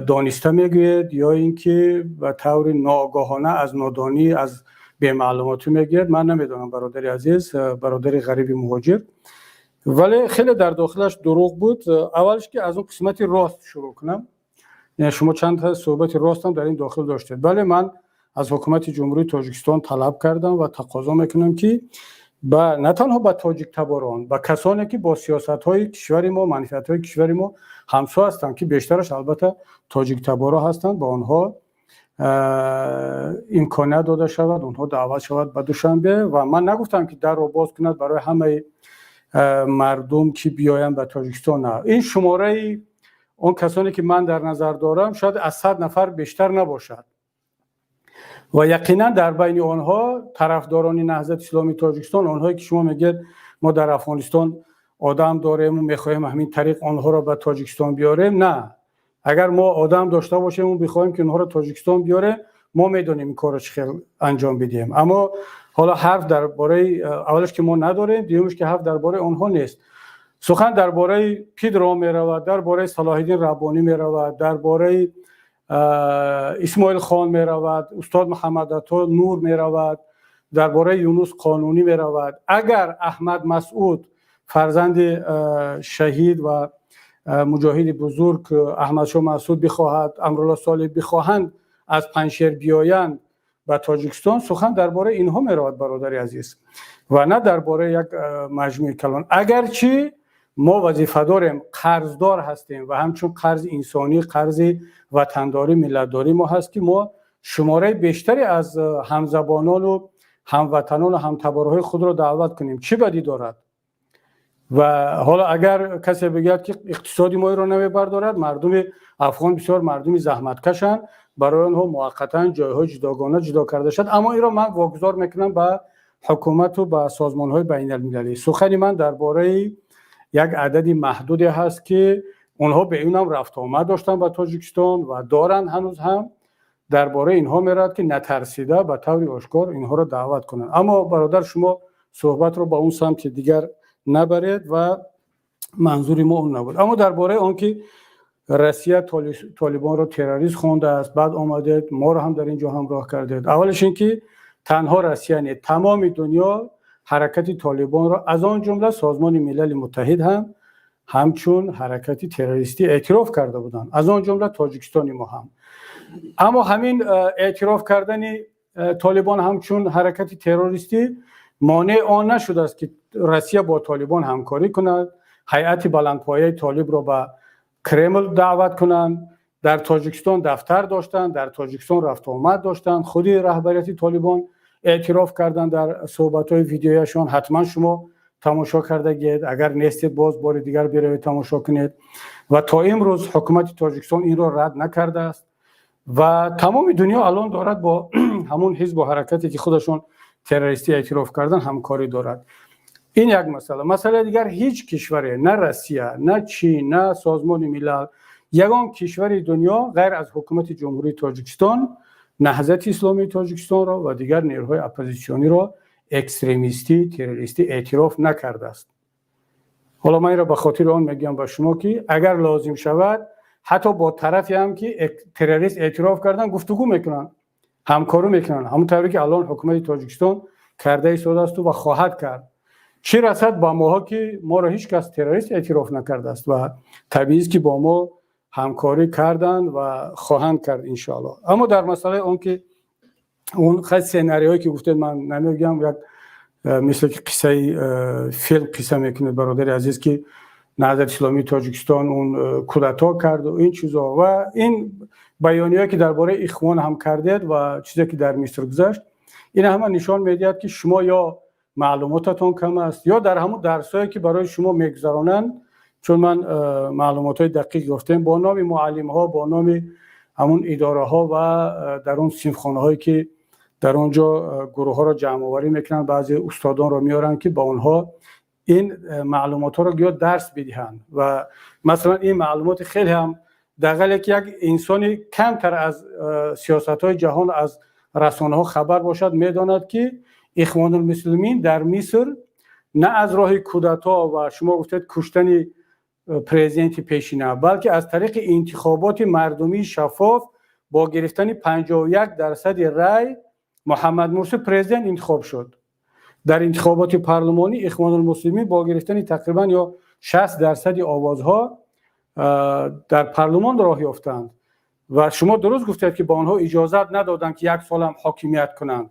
دانسته میگوید یا اینکه به طور ناآگاهانه از نادانی از بی معلوماتی میگوید، من نمیدونم برادر عزیز، برادر غریب مهاجر، ولی خیلی در داخلش دروغ بود. اولش که از اون قسمت راست شروع کنم، یعنی شما چند تا صحبت راست هم در این داخل داشتید. ولی من از حکومت جمهوری تاجیکستان طلب کردم و تقاضا میکنم که نه تنها به تاجیک تباران، با کسانی که با سیاست‌های کشور ما، منفعت‌های کشور ما همسو هستند که بیشترش البته تاجیک تبارا هستند، با آنها امکانات داده شود، اونها دعوت شود به دوشنبه. و من نگفتم که در رو باز کند برای همه مردم که بیاین به تاجیکستان. نه، این شماره اون کسانی که من در نظر دارم شاید از 100 نفر بیشتر نباشد و یقینا در بین آنها طرفداران نهضت اسلامی تاجیکستان، آنهایی که شما میگید ما در افغانستان آدم داریم و میخوایم همین طریق آنها را به تاجیکستان بیاریم. نه، اگر ما آدم داشته باشیم و بخوایم که آنها را تاجیکستان بیاره، ما میدونیم این کارو چه انجام بدیم. اما حالا حرف درباره اولش که ما نداریم، دیگه‌اش که حرف درباره آنها نیست. سخن درباره پیدرو میرود، درباره صلاح الدین ربانی میرود، درباره اسماعیل خان میرود، استاد محمد عطا نور میرود، درباره یونس قانونی میرود. اگر احمد مسعود فرزند شهید و مجاهد بزرگ احمد شاه مسعود بخواهد، امرالله صالح بخواهند از پنجشیر بیایند به تاجیکستان، سخن درباره اینها میرود برادر عزیز، و نه درباره یک مجموعه کلان. اگرچه ما وظیفه داریم، قرضدار هستیم و همچون قرض انسانی، قرض وطنداری، ملتداری ما هست که ما شماره بیشتری از همزبانان و هموطنان و همتبارهای خود را دعوت کنیم. چه بدی دارد؟ و حالا اگر کسی بگید که اقتصادی ما را نمیبردارد، مردم افغان بسیار مردم زحمتکشند، برای آنها موقتا جایهای جداگانه جدا کرده شد، اما این را من واگذار میکنم به حکومت و به سازمانهای بین المللی. سخنی من درباره یک عددی محدودی هست که اونها به اینم رفت آمد داشتن به تاجیکستان و دارن هنوز هم. درباره اینها میراد که نترسیده به طور آشکار اینها را دعوت کنن. اما برادر شما صحبت رو با اون سمت دیگر نبرید و منظوری ما اون نبود. اما درباره آن که روسیه طالبان را تروریست خوانده است، بعد آمدید ما را هم در اینجا همراه کردید. اولش این که تنها روسیه نه، تمام دنیا حرکت طالبان را از آن جمله سازمان ملل متحد هم همچون حرکتی تروریستی اعتراف کرده بودند، از آن جمله تاجیکستان ما هم. اما همین اعتراف کردن طالبان همچون حرکت تروریستی مانع آن نشده است که روسیه با طالبان همکاری کند، هیئت بلندپایه طالب را به کرمل دعوت کنند. در تاجیکستان دفتر داشتند، در تاجیکستان رفت آمد داشتند. خودی رهبریت طالبان اعتراف کردند در صحبت‌های ویدیویشان. حتما شما تماشا کرده گید، اگر نیستید باز بار دیگر بروید تماشا کنید. و تا امروز حکومت تاجیکستان این را رد نکرده است و تمام دنیا الان دارد با همون حزب و حرکتی که خودشون تروریستی اعتراف کردن همکاری دارد. این یک مسئله دیگر، هیچ کشوری، نه روسیه، نه چین، نه سازمان ملل، یگان کشور دنیا غیر از حکومت جمهوری تاجیکستان نهضت اسلامی تاجیکستان را و دیگر نیروهای اپوزیسیونی را اکستریمیستی تروریستی اعتراف نکرده است. حالا من این را به خاطر آن میگم به شما که اگر لازم شود حتی با طرفی هم که تروریست اعتراف کردن گفتگو میکنن، همکاری میکنن، همون طوری که الان حکومت تاجیکستان کرده ایستاده است و خواهد کرد. چه رسد با ماها که ما را هیچ کس تروریست اعتراف نکرده است و طبیعی است که با ما همکاری کردن و خواهند کرد ان شاء الله. اما در مسئله اون که اون خیلی سناریویی که گفتید من نمیگم، یک مثل که قصه فیلم قصه میکنه برادر عزیز که نهضت اسلامی تاجیکستان اون کودتا کرد و این چیزا و این بیانیه‌ای که درباره اخوان هم کردید و چیزی که در مصر گذشت، این همه نشان میدهد که شما یا معلوماتتون کم است یا در همون درسایی که برای شما میگذرانند، چون من معلومات‌های دقیق گفتم با نام معلم‌ها، با نام همون اداره‌ها و در اون صنفخانه‌هایی که در اونجا گروه‌ها را جمع آوری میکنن، بعضی استادان را میارن که با اونها این معلومات‌ها را یا درس بدهند و مثلا این معلومات خیلی هم دقیقاً که یک انسانی کمتر از سیاست‌های جهان از رسانه‌ها خبر باشد میداند که اخوان المسلمین در مصر نه از راه کودتا و شما گفتید کشتن پرزیدنت پیشینه، بلکه از طریق انتخابات مردمی شفاف با گرفتن 51% رای محمد مرسی پرزیدنت انتخاب شد. در انتخابات پارلمانی اخوان المسلمین با گرفتن تقریبا یا 60% آوازها در پارلمان راه یافتند و شما درست گفتید که با آنها اجازت ندادند که یک سال هم حاکمیت کنند،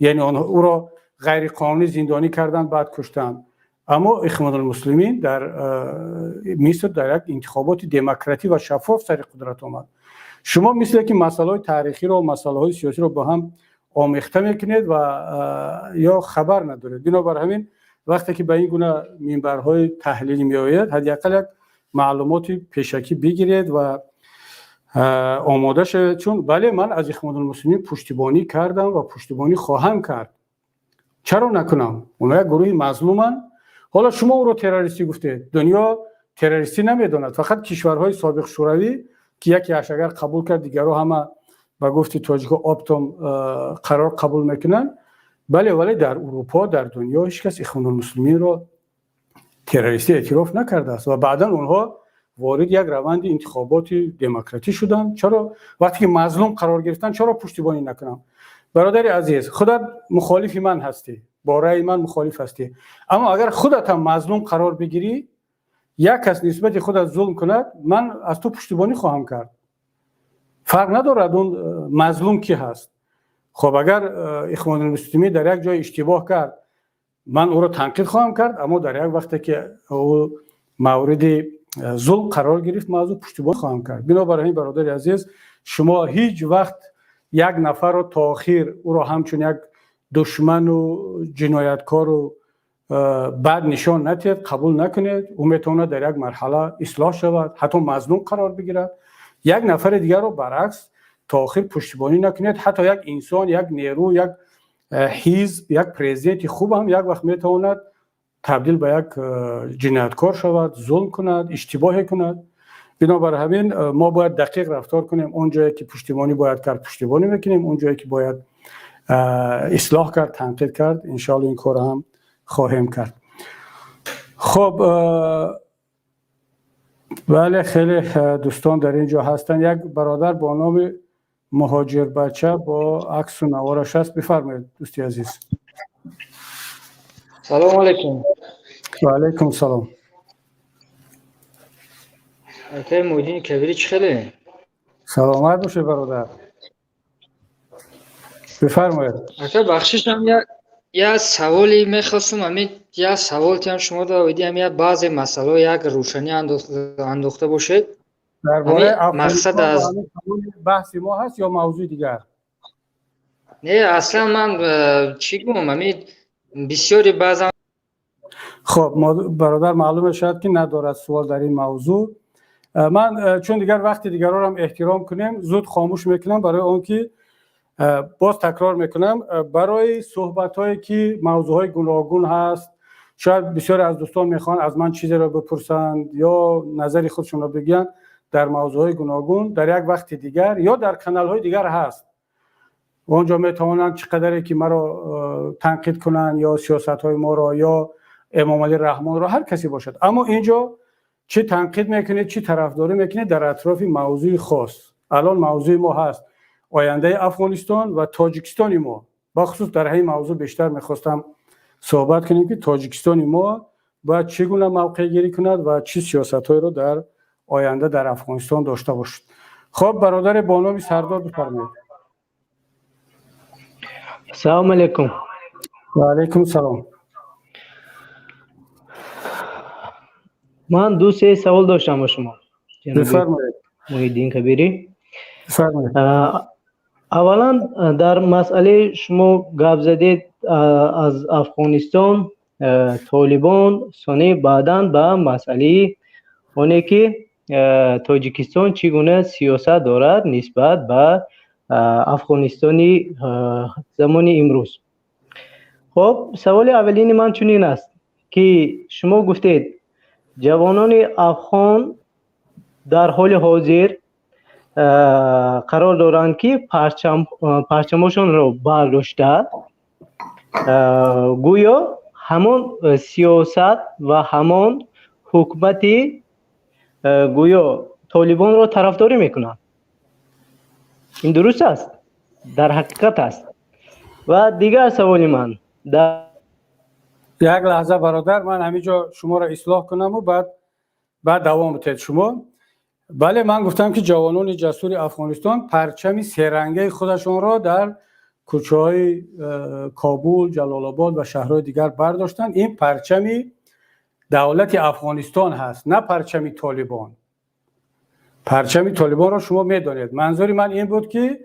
یعنی آنها او را غیر قانونی زندانی کردند بعد کشتند. اما اخوان المسلمین در مصر در یک انتخابات دموکراتی و شفاف سر قدرت آمد. شما مثل که مسائل تاریخی را و مسائل سیاسی را با هم آمیخته میکنید و یا خبر ندارید. بنابر همین وقتی که به این گونه منبرهای تحلیلی میآید حداقل یک معلومات پیشکی بگیرید و آماده شوید، چون بله من از اخوان المسلمین پشتیبانی کردم و پشتیبانی خواهم کرد. چرا نکنم؟ اونها یک گروه مظلومن. حالا شما او رو تروریستی گفتید، دنیا تروریستی نمیداند، فقط کشورهای سابق شوروی که یکیش اگر قبول کرد دیگرها همه با گفت تاجیک‌ها آپتوم قرار قبول میکنن. بله ولی در اروپا در دنیا هیچ کس اخوان المسلمین رو تروریستی اعتراف نکرده است و بعدا اونها وارد یک روند انتخاباتی دموکراتی شدن. چرا وقتی که مظلوم قرار گرفتن چرا پشتیبانی نکنم؟ برادر عزیز، خودت مخالف من هستی، با رأی من مخالف هستی، اما اگر خودت هم مظلوم قرار بگیری، یک کس نسبت خودت ظلم کند، من از تو پشتیبانی خواهم کرد. فرق ندارد اون مظلوم کی هست. خب اگر اخوان المسلمین در یک جای اشتباه کرد، من او را تنقید خواهم کرد، اما در یک وقتی که او مورد ظلم قرار گرفت من از او پشتیبانی خواهم کرد. بنابراین برادر عزیز، شما هیچ وقت یک نفر رو تا آخر او را همچون یک دشمن و جنایتکار و بعد نشان ندهید، قبول نکنید. او میتونه در یک مرحله اصلاح شود، حتی مظلوم قرار بگیرد. یک نفر دیگر رو برعکس تا آخر پشتیبانی نکنید. حتی یک انسان، یک نیرو، یک حزب، یک پرزیدنت خوب هم یک وقت میتواند تبدیل به یک جنایتکار شود، ظلم کند، اشتباه کند. بنابر همین ما باید دقیق رفتار کنیم. اون جایی که پشتیبانی باید کرد پشتیبانی میکنیم، اون جایی که باید اصلاح کرد تنقید کرد ان شاء الله این کار هم خواهیم کرد. خب بله خیلی دوستان در اینجا هستن. یک برادر با نام مهاجر بچه با عکس و نوارش هست. بفرمایید دوستی عزیز. سلام علیکم. و علیکم سلام. آقای موجین کبیری چه خیلی؟ سلامت باشه برادر. بفرمایید. اگر بخشش هم یا سوالی میخواستم همین یا سوالی هم شما دارید یا بعضی مسئله یک روشنی انداخته باشید درباره همین مقصد افغانستان و از همین تمام بحث ما هست یا موضوع دیگر؟ نه اصلا من چی گم همین بسیاری بعضا خب برادر معلومه شاید که ندارد سوال در این موضوع. من چون دیگر وقت دیگران رو هم احترام کنیم زود خاموش میکنم برای اون که باز تکرار میکنم برای صحبت هایی که موضوع های گوناگون هست شاید بسیاری از دوستان میخوان از من چیزی رو بپرسند یا نظری خودشون رو بگن در موضوع های گوناگون در یک وقت دیگر یا در کانال های دیگر هست اونجا میتوانند چقدر که ما رو تنقید کنند یا سیاست های ما رو یا امام علی رحمان رو هر کسی باشد اما اینجا چه تنقید میکنید چه طرفداری میکنید در اطراف موضوع خاص الان موضوع ما هست آینده افغانستان و تاجیکستان ما بخصوص در این موضوع بیشتر میخواستم صحبت کنیم که تاجیکستان ما باید چگونه موقع گیری کند و چه سیاست‌هایی رو در آینده در افغانستان داشته باشد. خب برادر بانوی سردار بفرمایید. سلام علیکم. و علیکم سلام. من دو سه سوال داشتم با شما بفرمایید. محیدین کبیری. بفرمایید. اولا در مسئله شما گپ زدید از افغانستان طالبان سنی بعداً به مسئله اونه که تاجیکستان چگونه سیاست دارد نسبت به افغانستانی زمان امروز. خب سوال اولین من چنین است که شما گفتید جوانان افغان در حال حاضر قرار دارند که پرچمشون رو برداشته گویا همان سیاست و همان حکومتی گویا طالبان رو طرفداری میکنند. این درست است؟ در حقیقت است. و دیگر سوال من یک لحظه برادر من همینجا شما را اصلاح کنم و بعد دوام بدید شما. بله من گفتم که جوانان جسور افغانستان پرچم سه رنگه خودشون را در کوچه‌های کابل، جلال آباد و شهرهای دیگر برداشتن. این پرچم دولت افغانستان هست نه پرچم طالبان. پرچم طالبان را شما میدانید. منظوری من این بود که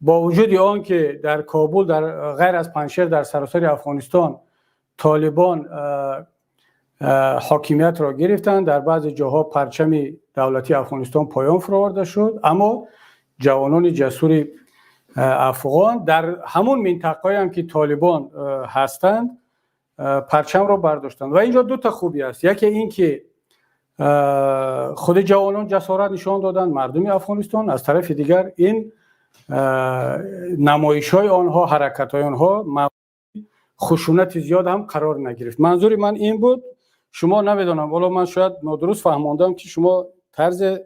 با وجود آن که در کابل در غیر از پنجشیر در سراسر افغانستان طالبان حاکمیت را گرفتند در بعضی جاها پرچم دولتی افغانستان پایان فرآورده شد اما جوانان جسور افغان در همون منطقه‌ای هم که طالبان هستند پرچم را برداشتند و اینجا دو تا خوبی است. یکی این که خود جوانان جسارت نشان دادن مردم افغانستان، از طرف دیگر این نمایش‌های آنها حرکت‌های آنها خشونت زیاد هم قرار نگرفت. منظور من این بود. شما نمیدونم والا من شاید نادرست فهموندم که شما طرز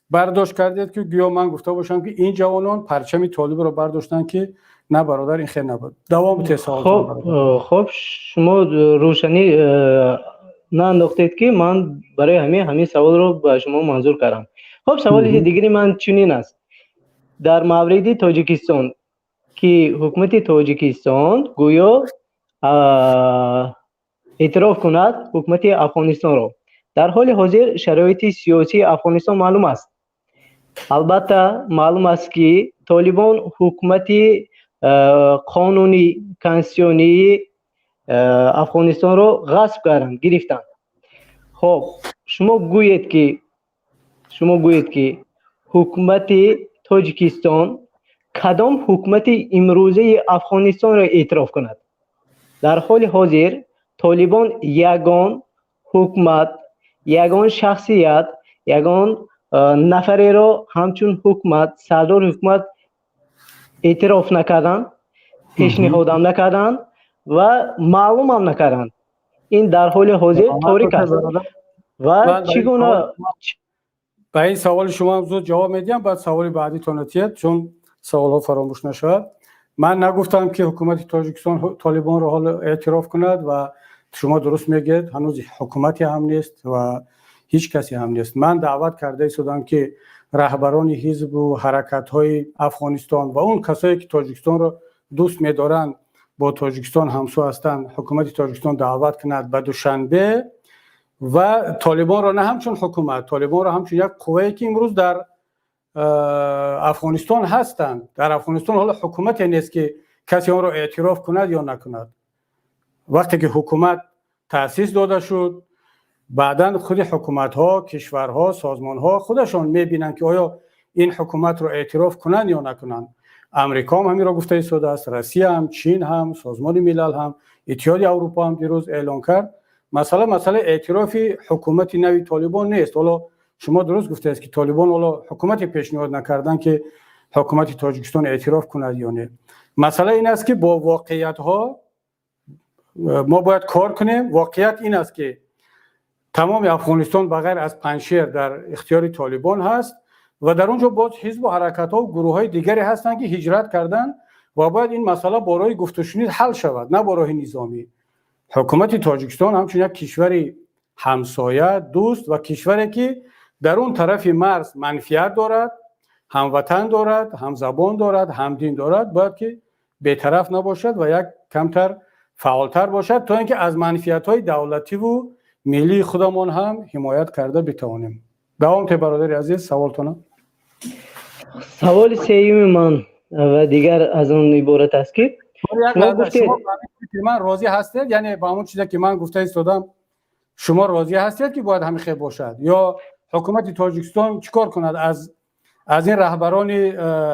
برداشت کردید که گویا من گفته باشم که این جوانان پرچم طالب رو برداشتن که نه برادر این خیر نبود. دوام بده سوال. خب شما روشنی نانداختید که من برای همین سوال رو به شما منظور کردم. خب سوال دیگری من چنین است در مورد تاجیکستان که حکومت تاجیکستان گویا اعتراف کند حکومت افغانستان رو. در حال حاضر شرایط سیاسی افغانستان معلوم است. البته معلوم است که طالبان حکومت قانونی کنستیتیونی افغانستان رو غصب کردند گرفتند. خب شما گویید که حکومت تاجیکستان کدام حکومت امروزه افغانستان را اعتراف کند؟ در حال حاضر طالبان یگان حکومت، یگان شخصیت، یگان نفری را همچون حکومت، سردار حکومت اعتراف نکردند، پیشنهاد هم نکردند و معلوم هم نکردند. این در حال حاضر تاریک است. و چگونه به این سوال شما هم زود جواب میدیم بعد سوال بعدی تونتیت چون سوال ها فراموش نشد. من نگفتم که حکومت تاجیکستان طالبان را حال اعتراف کند و شما درست میگید هنوز حکومتی هم نیست و هیچ کسی هم نیست. من دعوت کرده شدم که رهبران حزب و حرکت های افغانستان و اون کسایی که تاجیکستان را دوست می‌دارند با تاجیکستان همسو هستند، حکومت تاجیکستان دعوت کند به دوشنبه و طالبان را نه همچون حکومت، طالبان را همچون یک قوه‌ای که امروز در افغانستان هستند. در افغانستان حالا حکومتی نیست که کسی آن را اعتراف کند یا نکند. وقتی که حکومت تأسیس داده شد، بعداً خود حکومت‌ها، کشورها، سازمان‌ها خودشان می‌بینند که آیا این حکومت را اعتراف کنند یا نکنند. امریکا هم همین را گفته ایستاده است، روسیه هم، چین هم، سازمان ملل هم، اتحادیه اروپا هم دیروز اعلان کرد. مسئله اعتراف حکومت نوی طالبان نیست. حالا شما درست گفته است که طالبان حالا حکومت پیشنهاد نکردن که حکومت تاجیکستان اعتراف کند یا نه. مسئله این است که با واقعیت‌ها ما باید کار کنیم. واقعیت این است که تمام افغانستان بغیر از پنجشیر در اختیار طالبان هست و در اونجا باز حزب و حرکت‌ها و گروه‌های دیگری هستند که هجرت کردن و باید این مسئله با راه گفت و شنید حل شود، نه با راه نظامی. حکومت تاجیکستان همچون یک کشور همسایه، دوست و کشوری که در اون طرف مرز منفیت دارد، هموطن دارد، هم زبان دارد، هم دین دارد، باید که بی‌طرف نباشد و یک کمتر فعالتر باشد تا اینکه از منفیت‌های دولتی و ملی خودمان هم حمایت کرده بتوانیم. دوام ته برادر عزیز، سوالتون. سوال سوم من و دیگر از اون عبارت است که شما من راضی هستید، یعنی با همون چیزی که من گفته ایستادم شما راضی هستید که باید همین خیر باشد یا حکومت تاجیکستان چیکار کند از این رهبران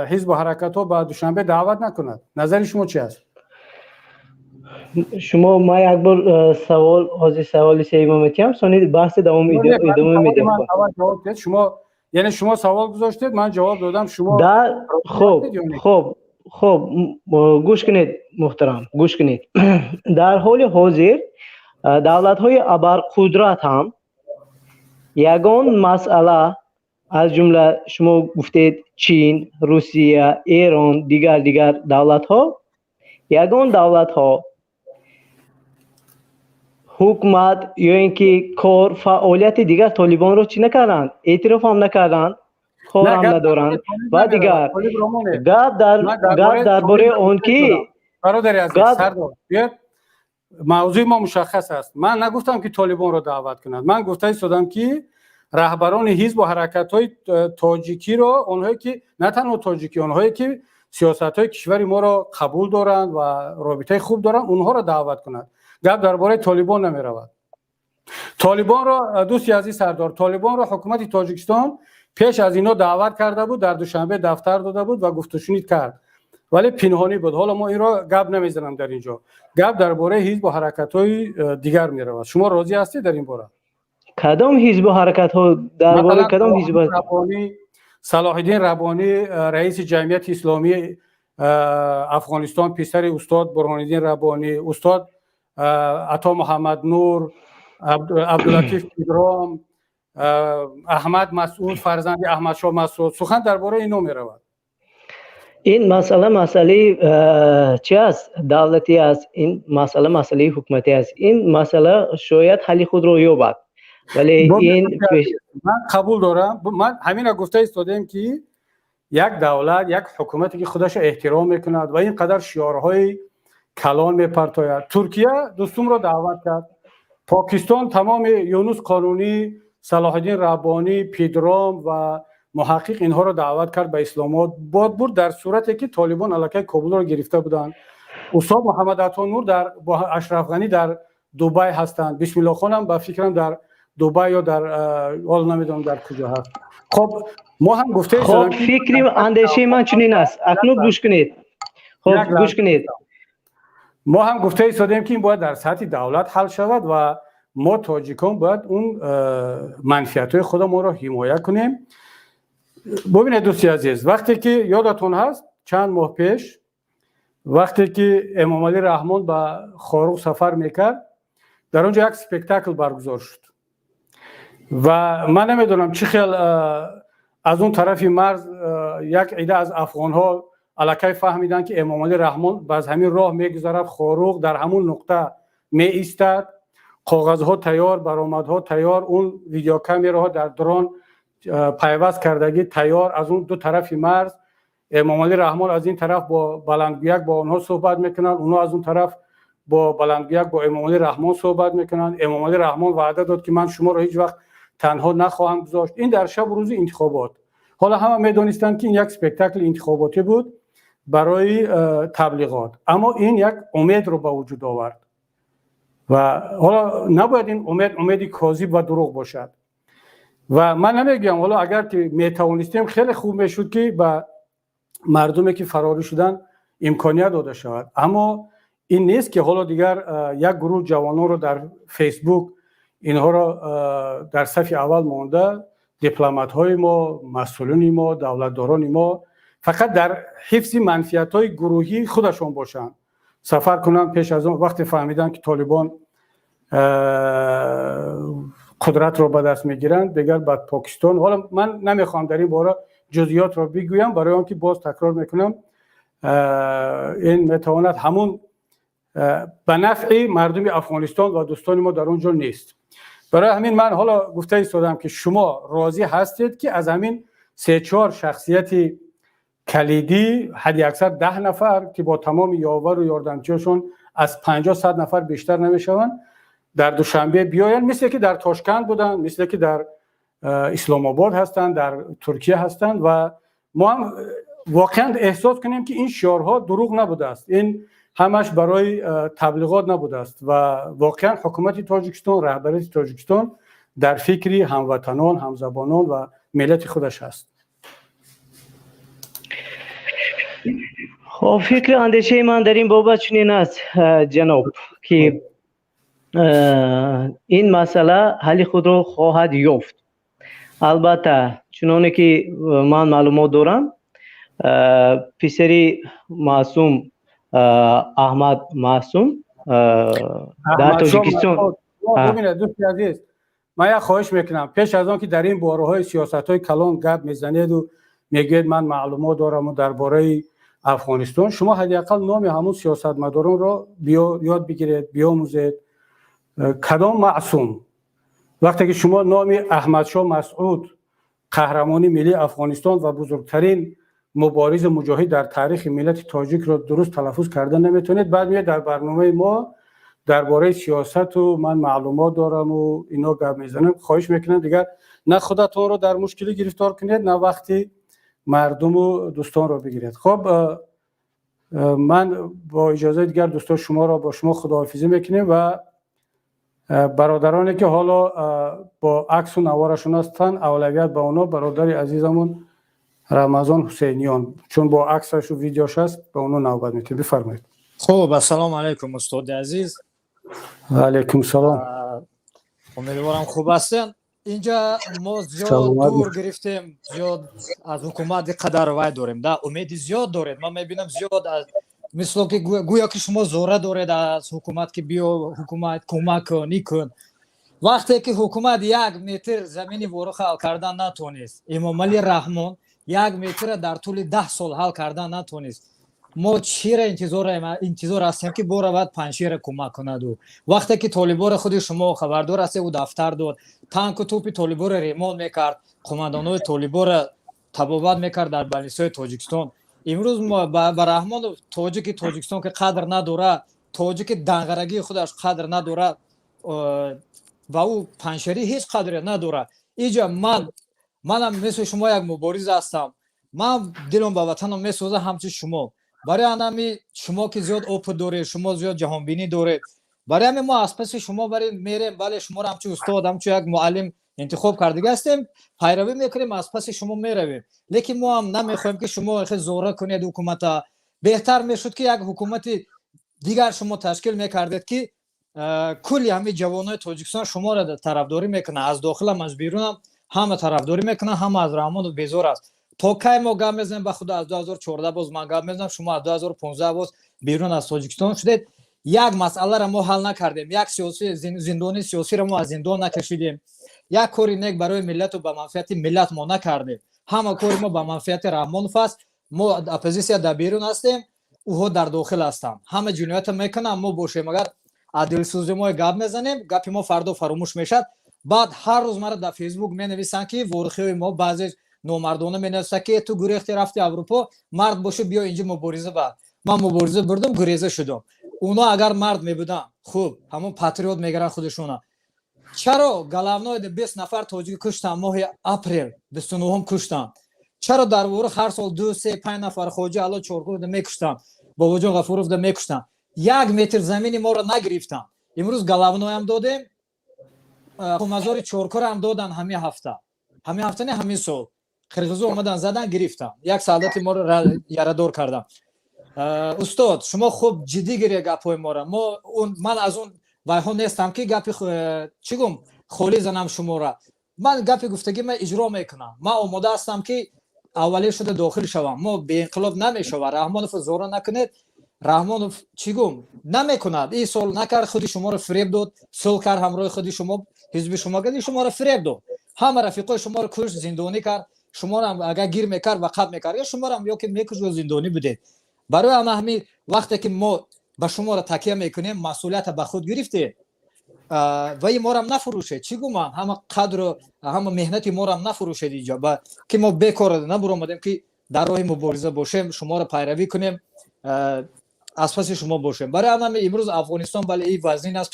حزب و حرکت ها به دوشنبه دعوت نکند؟ نظر شما چی است؟ شما ما یک بار سوال سوم میتیم سونی بحث ادامه میدیم. شما سوال گذاشتید، من جواب دادم. شما خب گوش کنید محترم، گوش کنید. در حال حاضر دولت های ابرقدرت هم یگان مسئله از جمله شما گفتید چین، روسیه، ایران، دیگر دولت ها، یگان دولت ها حکومت یا اینکه کار فعالیت دیگر طالبان رو چی نکردند، اعتراف هم نکردند، کار هم ندارند و دیگر گپ درباره اون که برادر عزیز سردار بیاد، موضوع ما مشخص است. من نگفتم که طالبان رو دعوت کنند، من گفته ایستادم که رهبران حزب و حرکت‌های تاجیکی رو، اونهایی که نه تنها تاجیکی، اونهایی که سیاست‌های کشور ما رو قبول دارند و رابطه خوب دارند، اونها رو دعوت کنند. گپ درباره طالبان نمی رود. طالبان را دوستی عزیز سردار، طالبان را حکومت تاجیکستان پیش از اینا دعوت کرده بود، در دوشنبه دفتر داده بود و گفت و شنید کرد، ولی پنهانی بود. حالا ما این را گپ نمیزنم در اینجا، گپ درباره حزب و حرکت‌های دیگر می رود. شما راضی هستید در این باره؟ کدام حزب و حرکت‌ها درباره کدام حزب؟ صلاح الدین ربانی رئیس جمعیت اسلامی افغانستان، پسر استاد برهان الدین ربانی، استاد عطا محمد نور، عبداللطیف پیدرام، احمد مسعود فرزند احمد شاه مسعود، سخن درباره اینو می رود. این مسئله چی است؟ دولتی است. این مسئله حکومتی است. این مسئله شاید حل خود رو یابد، ولی این من قبول دارم. من همین گفته ایستادم که یک دولت، یک حکومتی که خودش احترام میکند و اینقدر شعارهای کلان میپرتاید. ترکیه دوستم را دعوت کرد، پاکستان تمام یونس قانونی، صلاح الدین ربانی، پیدرام و محقق اینها را دعوت کرد به اسلام آباد برد، در صورتی که طالبان علاقه کابل را گرفته بودند. استاد محمد عطا نور با اشرف غنی در دبی هستند، بسم الله خان هم به فکرم در دبی یا در حال نمیدونم در کجا هست. خب ما هم گفته خب فکری اندیشه من چنین است. اکنون گوش کنید. خب گوش کنید. ما هم گفته ایستادیم که این باید در سطح دولت حل شود و ما تاجیکان باید اون منفیت‌های خودمون را حمایت کنیم. ببینید دوستی عزیز، وقتی که یادتون هست چند ماه پیش وقتی که امام علی رحمان به خاروق سفر میکرد، در اونجا یک سپکتاکل برگزار شد و من نمیدونم چه خیال از اون طرف مرز یک عده از افغان‌ها الکی فهمیدن که امام علی رحمان باز همین راه میگذرد، خاروق در همون نقطه می ایستد، کاغذها تیار، برآمدها تیار، اون ویدیو کامراها در درون پیوست کردگی تیار، از اون دو طرف مرز امام علی رحمان از این طرف با بلندگویک با اونها صحبت میکنن، اونها از اون طرف با بلندگویک با امام علی رحمان صحبت میکنن. امام علی رحمان وعده داد که من شما رو هیچ وقت تنها نخواهم گذاشت. این در شب روز انتخابات. حالا همه میدونستند که این یک اسپکتاکل انتخاباتی بود برای تبلیغات، اما این یک امید رو به وجود آورد و حالا نباید این امید کاذب و دروغ باشد. و من نمیگم حالا اگر که میتوانستیم خیلی خوب میشد که به مردمی که فراری شدن امکانیت داده شود، اما این نیست که حالا دیگر یک گروه جوانان رو در فیسبوک اینها را در صف اول مانده، دیپلمات های ما، مسئولین ما، دولتداران ما فقط در حفظ منفیت های گروهی خودشون باشن، سفر کنن. پیش از اون وقتی فهمیدن که طالبان قدرت رو به دست میگیرن دیگر به پاکستان، حالا من نمیخوام در این باره جزئیات رو بگویم برای آنکه باز تکرار میکنم این میتواند همون به نفع مردم افغانستان و دوستان ما در اونجا نیست. برای همین من حالا گفته ایستادم که شما راضی هستید که از همین 3-4 شخصیت کلیدی حدی اکثر 10 نفر که با تمام یاور و یاردمچیشون از 50-100 نفر بیشتر نمیشوند در دوشنبه بیاین، مثل که در تاشکند بودن، مثل که در اسلام آباد هستند، در ترکیه هستند و ما هم واقعا احساس کنیم که این شعارها دروغ نبوده است، این همش برای تبلیغات نبوده است و واقعا حکومت تاجیکستان، رهبری تاجیکستان در فکری هموطنان، همزبانان و ملت خودش هست. خب فکر اندیشه من در این بابت چنین است جناب که این مسئله حل خود رو خواهد یافت. البته چنانه که من معلومات دارم پسری معصوم احمد معصوم در تاجیکستان. ببینید دوست عزیز، من یک خواهش میکنم پیش از آن که در این باره‌های سیاست‌های کلان گپ میزنید و میگید من معلومات دارم و درباره افغانستان، شما حداقل نام همون سیاستمداران را یاد بگیرید، بیاموزید. کدام معصوم؟ وقتی که شما نام احمد شاه مسعود قهرمانی ملی افغانستان و بزرگترین مبارز مجاهد در تاریخ ملت تاجیک را درست تلفظ کردن نمیتونید، بعد میاد در برنامه ما درباره سیاست و من معلومات دارم و اینا گپ میزنم. خواهش میکنم دیگر نه خودتون رو در مشکلی گرفتار کنید نه وقتی مردم و دوستان رو بگیرید. خب من با اجازه دیگر دوستان شما را با شما خداحافظی میکنیم و برادرانی که حالا با عکس و نوارشون هستن اولویت به اونا، برادر عزیزمون رمضان حسینیان چون با عکسش و ویدیوش هست به اونا نوبت میتونید. بفرمایید. خب السلام علیکم استاد عزیز. و علیکم سلام. امیدوارم خوب هستین. اینجا ما زیاد دور گرفتیم، زیاد از حکومت قدر وای داریم، ده امید زیاد دارید. من میبینم زیاد از مثل که گویا که شما زوره دارید از حکومت که بیا حکومت کمک کن. وقتی که حکومت 1 متر زمینی ورو حل کردن نتونست، امام علی رحمان 1 متر در طول 10 سال حل کردن نتونست، ما چی را انتظار هستیم که بوره بعد پنشیر کمک کند؟ و وقتی که طالبان خود شما خبردار هسته و دفتر داد تانک و توپ طالبان را ریمال میکرد، قماندانای طالبان را تبابت میکرد در بلوچستان تاجیکستان. امروز ما با رحمان تاجیکستان که قدر نداره، تاجیک دنگرگی خودش قدر نداره و او پنشری هیچ قدری نداره. اینجا منم مثل شما یک مبارز هستم، من دلم به وطنم میسوزه همچون شما. برای همین شما که زیاد اوپ دارید، شما زیاد جهان بینی دارید، برای همین ما از پس شما برای میریم، بله شما را همچون استاد، همچون یک معلم انتخاب کرده هستیم، پیروی میکنیم، از پس شما میرویم. لیکن ما هم نمیخوایم که شما خیلی زوره کنید حکومت. بهتر میشد که یک حکومت دیگر شما تشکیل میکردید که کلی همه جوانای تاجیکستان شما را طرفداری میکنه، از داخل هم از بیرون هم همه طرفداری میکنه، همه از رحمان و بیزار است. تا کی ما گام میزنیم؟ به خدا از 2014 باز من گام میزنم، شما از 2015 باز بیرون از تاجیکستان شدید. یک مسئله را ما حل نکردیم، یک سیاسی زندانی سیاسی را ما از زندان نکشیدیم، یک کاری نیک برای ملت و به منفعت ملت ما نکردیم. همه کاری ما به منفعت رحمان فاست. ما اپوزیسیا در بیرون هستیم، اوها در داخل هستن، همه جنایت میکنن، ما باشیم مگر عادل سوزی ما گپ میزنیم، گپ ما فردا فراموش میشد. بعد هر روز مرا در فیسبوک می نویسن که ورخی ما بعضی نامردانه مینویسه که تو گریختی رفتی اروپا، مرد باشه بیا اینجا مبارزه با. من مبارزه بردم، گریزه شدم. اونا اگر مرد میبودن خوب همون پاتریوت میگرن خودشونا. چرا گلاونای 20 نفر تاجیک کشتن ماه اپریل 29 کشتن؟ چرا در ورق هر سال 2 3 5 نفر خواجه الا چورکو میکشتن، با وجود غفورов میکشتن، 1 متر زمینی ما را نگرفتن. امروز گلاونای هم دادیم، مزار چورکو هم دادن همین هفته نه همین سال قرغیزا اومدن زدن گرفتن، 1 سالتی ما را یارادور کردن. استاد شما خوب جدی گیری گپای ما را، من از اون وایها نیستم که گپی چی گم خولی زنم شما را. من گپی گفتگی من اجرا میکنم، من آماده هستم که اولی شده داخل شوم. ما به انقلاب نمیشوم. رحمانوف زورا نکنید، رحمانوف چی گم نمیکند. این سال نکرد، خودی شما را فریب داد، سال کرد همراه خودی شما حزب شما گردی شما را فریب داد، همه رفیقای شما را کش زندانی کرد، شما را اگر گیر میکرد وقت میکرد یا شما را یا که میکش و زندانی بده. برای همین وقتی که ما به شما را تکیه میکنیم مسئولیت به خود گرفته و این ما را نفروشه. چی گمان همه قدر و همه مهنتی ما را نفروشه اینجا که ما بیکار نبرآمدیم که در راه مبارزه باشیم، شما را پیروی کنیم، از پس شما باشیم. برای همین امروز افغانستان بله این وزین است،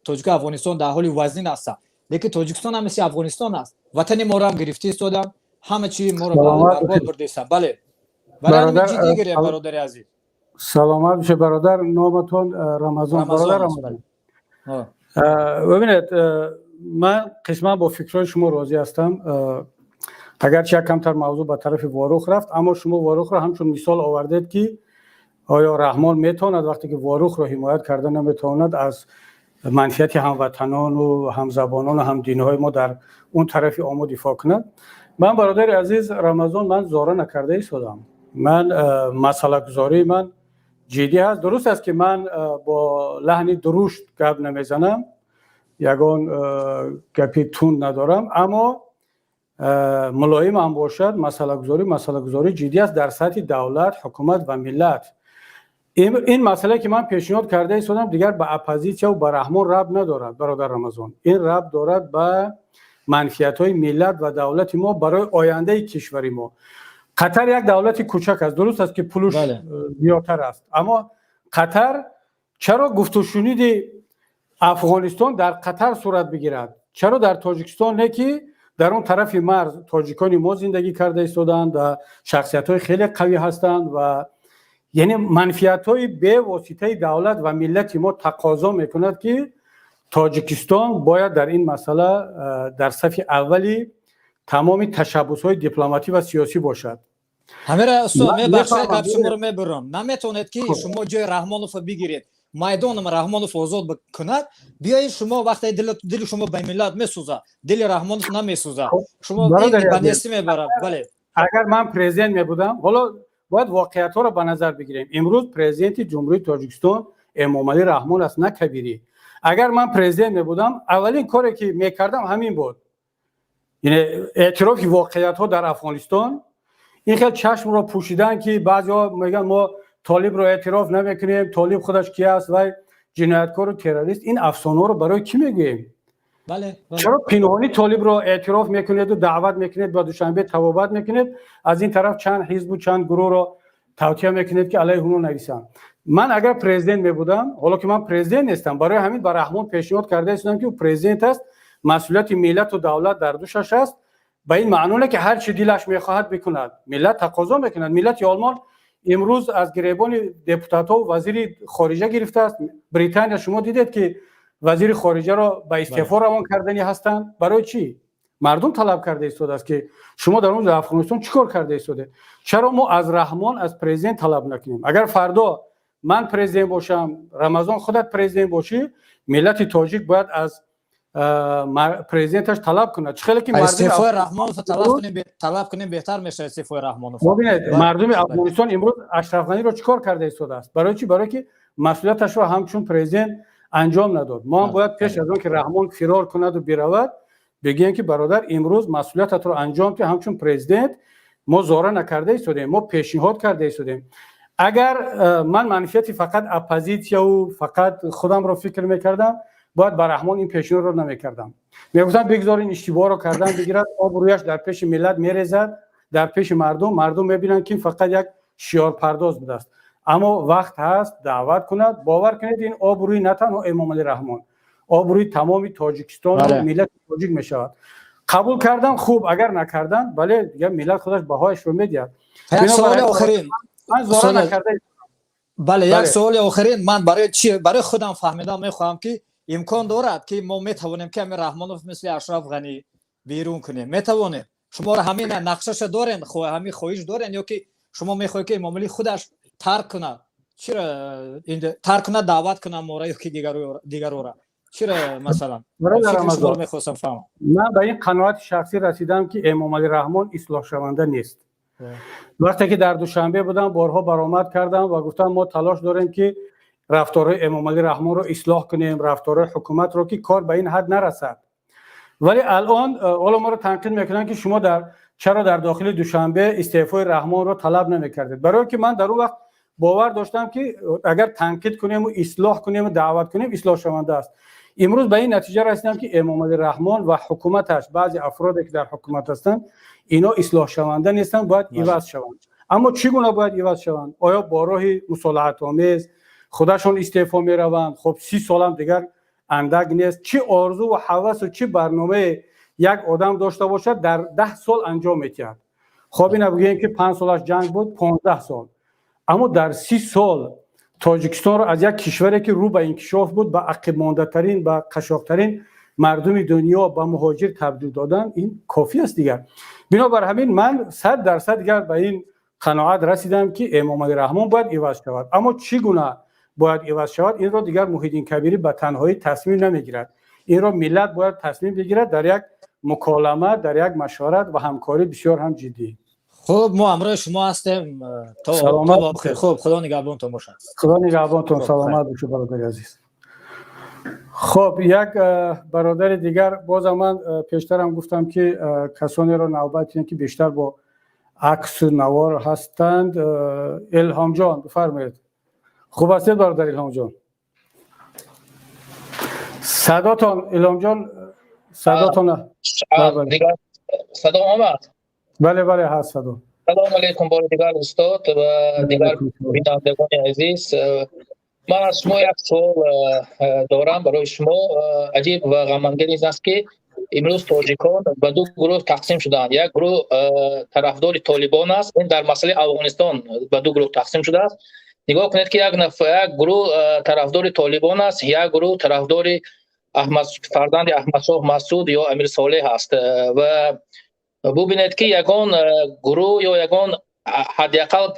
تاجیک افغانستان در حال وزین است، لیکن تاجیکستان هم مثل افغانستان است. وطن ما را هم گرفتی استادم، همه چی ما را برباد برده است. بله برای همین جدی گیره برادر عزیز. سلامت بشه برادر. نامتون رمضان برادر رمضان. ببینید من قسما با فکرهای شما راضی هستم، اگرچه کمتر موضوع به طرف واروخ رفت، اما شما واروخ را همچون مثال آوردید که آیا رحمان میتواند وقتی که واروخ را حمایت کرده نمیتواند از منفیت هموطنان و همزبانان و همدینهای ما در اون طرف آمو دفاع کند؟ من برادر عزیز رمضان من زاره نکرده ایستادم. من مسئله گذاری من جدی هست. درست است که من با لحن درشت گپ نمیزنم، یگان گپی تون ندارم، اما ملایم هم باشد مسئله گذاری جدی است در سطح دولت، حکومت و ملت. این مسئله که من پیشنهاد کرده ایستادم دیگر به اپوزیسیون و به رحمان ربط ندارد برادر رمضان، این ربط دارد به منفیت های ملت و دولت ما برای آینده کشور ما. قطر یک دولت کوچک است، درست است که پولش زیادتر است، اما قطر چرا گفت و شنید افغانستان در قطر صورت بگیرد؟ چرا در تاجیکستان نه که در اون طرف مرز تاجیکان ما زندگی کرده ایستادند و شخصیت های خیلی قوی هستند و یعنی منفیت های به واسطه دولت و ملت ما تقاضا میکند که تاجیکستان باید در این مسئله در صف اولی تمام تشبس های دیپلماتی و سیاسی باشد. همه را میبخشید گپ شما رو میبرم. نمیتونید که شما جای رحمانوف بگیرید، میدان رحمانوف آزاد کند، بیایید شما وقتی دل شما به ملت میسوزه، دل رحمانوف نمیسوزه، شما این بنیستی میبرم. بله اگر من پرزیدنت میبودم، حالا باید واقعیت ها رو به نظر بگیریم. امروز پرزیدنت جمهوری تاجیکستان امامعلی رحمان است، نه کبیری. اگر من پرزیدنت میبودم اولین کاری که میکردم همین بود، یعنی اعتراف واقعیت ها در افغانستان. این خیلی چشم را پوشیدن که بعضیا میگن ما طالب را اعتراف نمیکنیم، طالب خودش کی است و جنایتکار و تروریست. این افسانه رو برای کی میگیم؟ بله. چرا پنهانی طالب را اعتراف میکنید و دعوت میکنید و دوشنبه توابت میکنید، از این طرف چند حزب و چند گروه را توطئه میکنید که علیه اونو نویسن؟ من اگر پرزیدنت میبودم، حالا که من پرزیدنت نیستم، برای همین با رحمان پیشنهاد کرده استم که پرزیدنت است، مسئولیت ملت و دولت در دوشش است، به این معنی که هر چی دلش میخواهد بکند. ملت تقاضا میکند. ملت آلمان امروز از گریبان دپوتات‌ها و وزیر خارجه گرفته است. بریتانیا شما دیدید که وزیر خارجه را به استعفا روان کردنی هستند. برای چی؟ مردم طلب کرده ایستاده است که شما در اون افغانستان چیکار کرده ایستاده؟ چرا ما از رحمان، از پرزیدنت طلب نکنیم؟ اگر فردا من پرزیدنت باشم، رمضان خودت پرزیدنت باشی، ملت تاجیک باید از پرزیدنتش طلب کنه. چخیلی که استعفای رحمانوف طلب کنیم بهتر میشه. استعفای رحمانوف ببینید مردم افغانستان امروز اشرف غنی رو چیکار کرده ایستاده است؟ برای چی؟ برای که مسئولیتش رو همچون پرزیدنت انجام نداد. ما هم باید پیش از اون که رحمان فرار کند و برود بگیم که برادر امروز مسئولیتت رو انجام که همچون پرزیدنت ما زاره نکرده ایستادیم، ما پیشنهاد کرده ایستادیم. اگر من منفیتی فقط اپوزیسیا و فقط خودم رو فکر میکردم، باید به رحمان این پیشنهاد رو نمیکردم. میگفتم بگذارین اشتباه رو کردن بگیرد، آبرویش در پیش ملت میریزد، در پیش مردم میبینن که فقط یک شعار پرداز بوده است. اما وقت هست دعوت کند. باور کنید این آبروی نه تنها امام علی رحمان، آبروی تمام تاجیکستان و ملت تاجیک میشود. قبول کردن خوب، اگر نکردن بله دیگه ملت خودش بهایش رو میدهد. یک سوال آخرین بله یک سوال آخرین من برای خودم فهمیدم میخواهم که امکان دارد که ما میتوانیم که امیر رحمانوف مثل اشرف غنی بیرون کنیم؟ میتوانیم؟ شما را همین نقشش دارین، همین خواهش دارین، یا که شما میخواهید که امام علی خودش ترک کنه؟ چرا ترک کنه، دعوت کنه ما را یا که دیگرو را؟ چرا مثلا شما میخواستم فهمم. من به این قناعت شخصی رسیدم که امام علی رحمان اصلاح شونده نیست. وقتی که در دوشنبه بودم بارها برآمد کردم و گفتم ما تلاش داریم که رفتارهای امام علی رحمان رو اصلاح کنیم، رفتارهای حکومت رو، که کار به این حد نرسد. ولی الان حالا ما رو تنقید میکنن که شما چرا در داخل دوشنبه استعفای رحمان رو طلب نمیکردید؟ برای که من در اون وقت باور داشتم که اگر تنقید کنیم و اصلاح کنیم و دعوت کنیم اصلاح شونده است. امروز به این نتیجه رسیدم که امام علی رحمان و حکومتش، بعضی افرادی که در حکومت هستند اینا اصلاح شونده نیستند، باید عوض شوند. اما چگونه باید عوض شوند؟ آیا با راه مصالحت آمیز خودشون استعفا میروند؟ خب 30 سال هم دیگر اندک نیست. چه آرزو و هوس و چه برنامه یک آدم داشته باشد در 10 سال انجام میدهد. خب اینا بگیم که 5 سالش جنگ بود، 15 سال، اما در 30 سال تاجیکستان رو از یک کشوری که رو به انکشاف بود به عقب مانده ترین، به قشاق‌ترین مردم دنیا به مهاجر تبدیل دادن، این کافی است دیگر. بنابر همین من 100% دیگر به این قناعت رسیدم که امام علی رحمان باید عوض شود. اما چگونه باید عوض شود؟ این را دیگر محیدین کبیری به تنهایی تصمیم نمیگیرد. این را ملت باید تصمیم بگیرد در یک مکالمه، در یک مشورت و همکاری بسیار هم جدی. خب ما همراه شما هستیم. تو بخیر. خب خدا نگهبانتون باشه. خدا نگهبانتون. سلامت باشید برادر عزیز. خب یک برادر دیگر، باز من پیشترم گفتم که کسانی را نوبت که بیشتر با عکس و نوار هستند. الهام جان بفرمایید. خوب هستید برادر الهام جان؟ صداتون الهام جان، صداتون دیگر صدا آمد؟ بله بله هست صدا. سلام علیکم بار دیگر استاد و دیگر بینندگان عزیز. من از شما یک سوال دارم برای شما. عجیب و غم‌انگیز است که امروز تاجیکان به دو گروه تقسیم شدند. یک گروه طرفدار طالبان است. این در مسئله افغانستان به دو گروه تقسیم شده است. نگاه کنید که یک گروه طرفدار طالبان است، یک گروه طرفدار فرزند احمد شاه مسعود یا امیر صالح است. و ببینید که یگان گروه یا یگان حداقل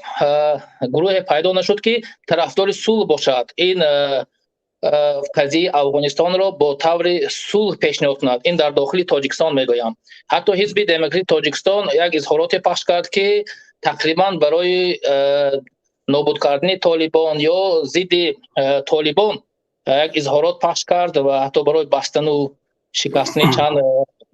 گروه پیدا نشد که طرفدار صلح باشد، این قضیه افغانستان را با طور صلح پیشنهاد کند. این در داخل تاجیکستان میگویم. حتی حزب دموکراسی تاجیکستان یک اظهارات پخش کرد که تقریبا برای نابود کردن طالبان یا ضد طالبان یک اظهارات پخش کرد و حتی برای بستن و شکستن چند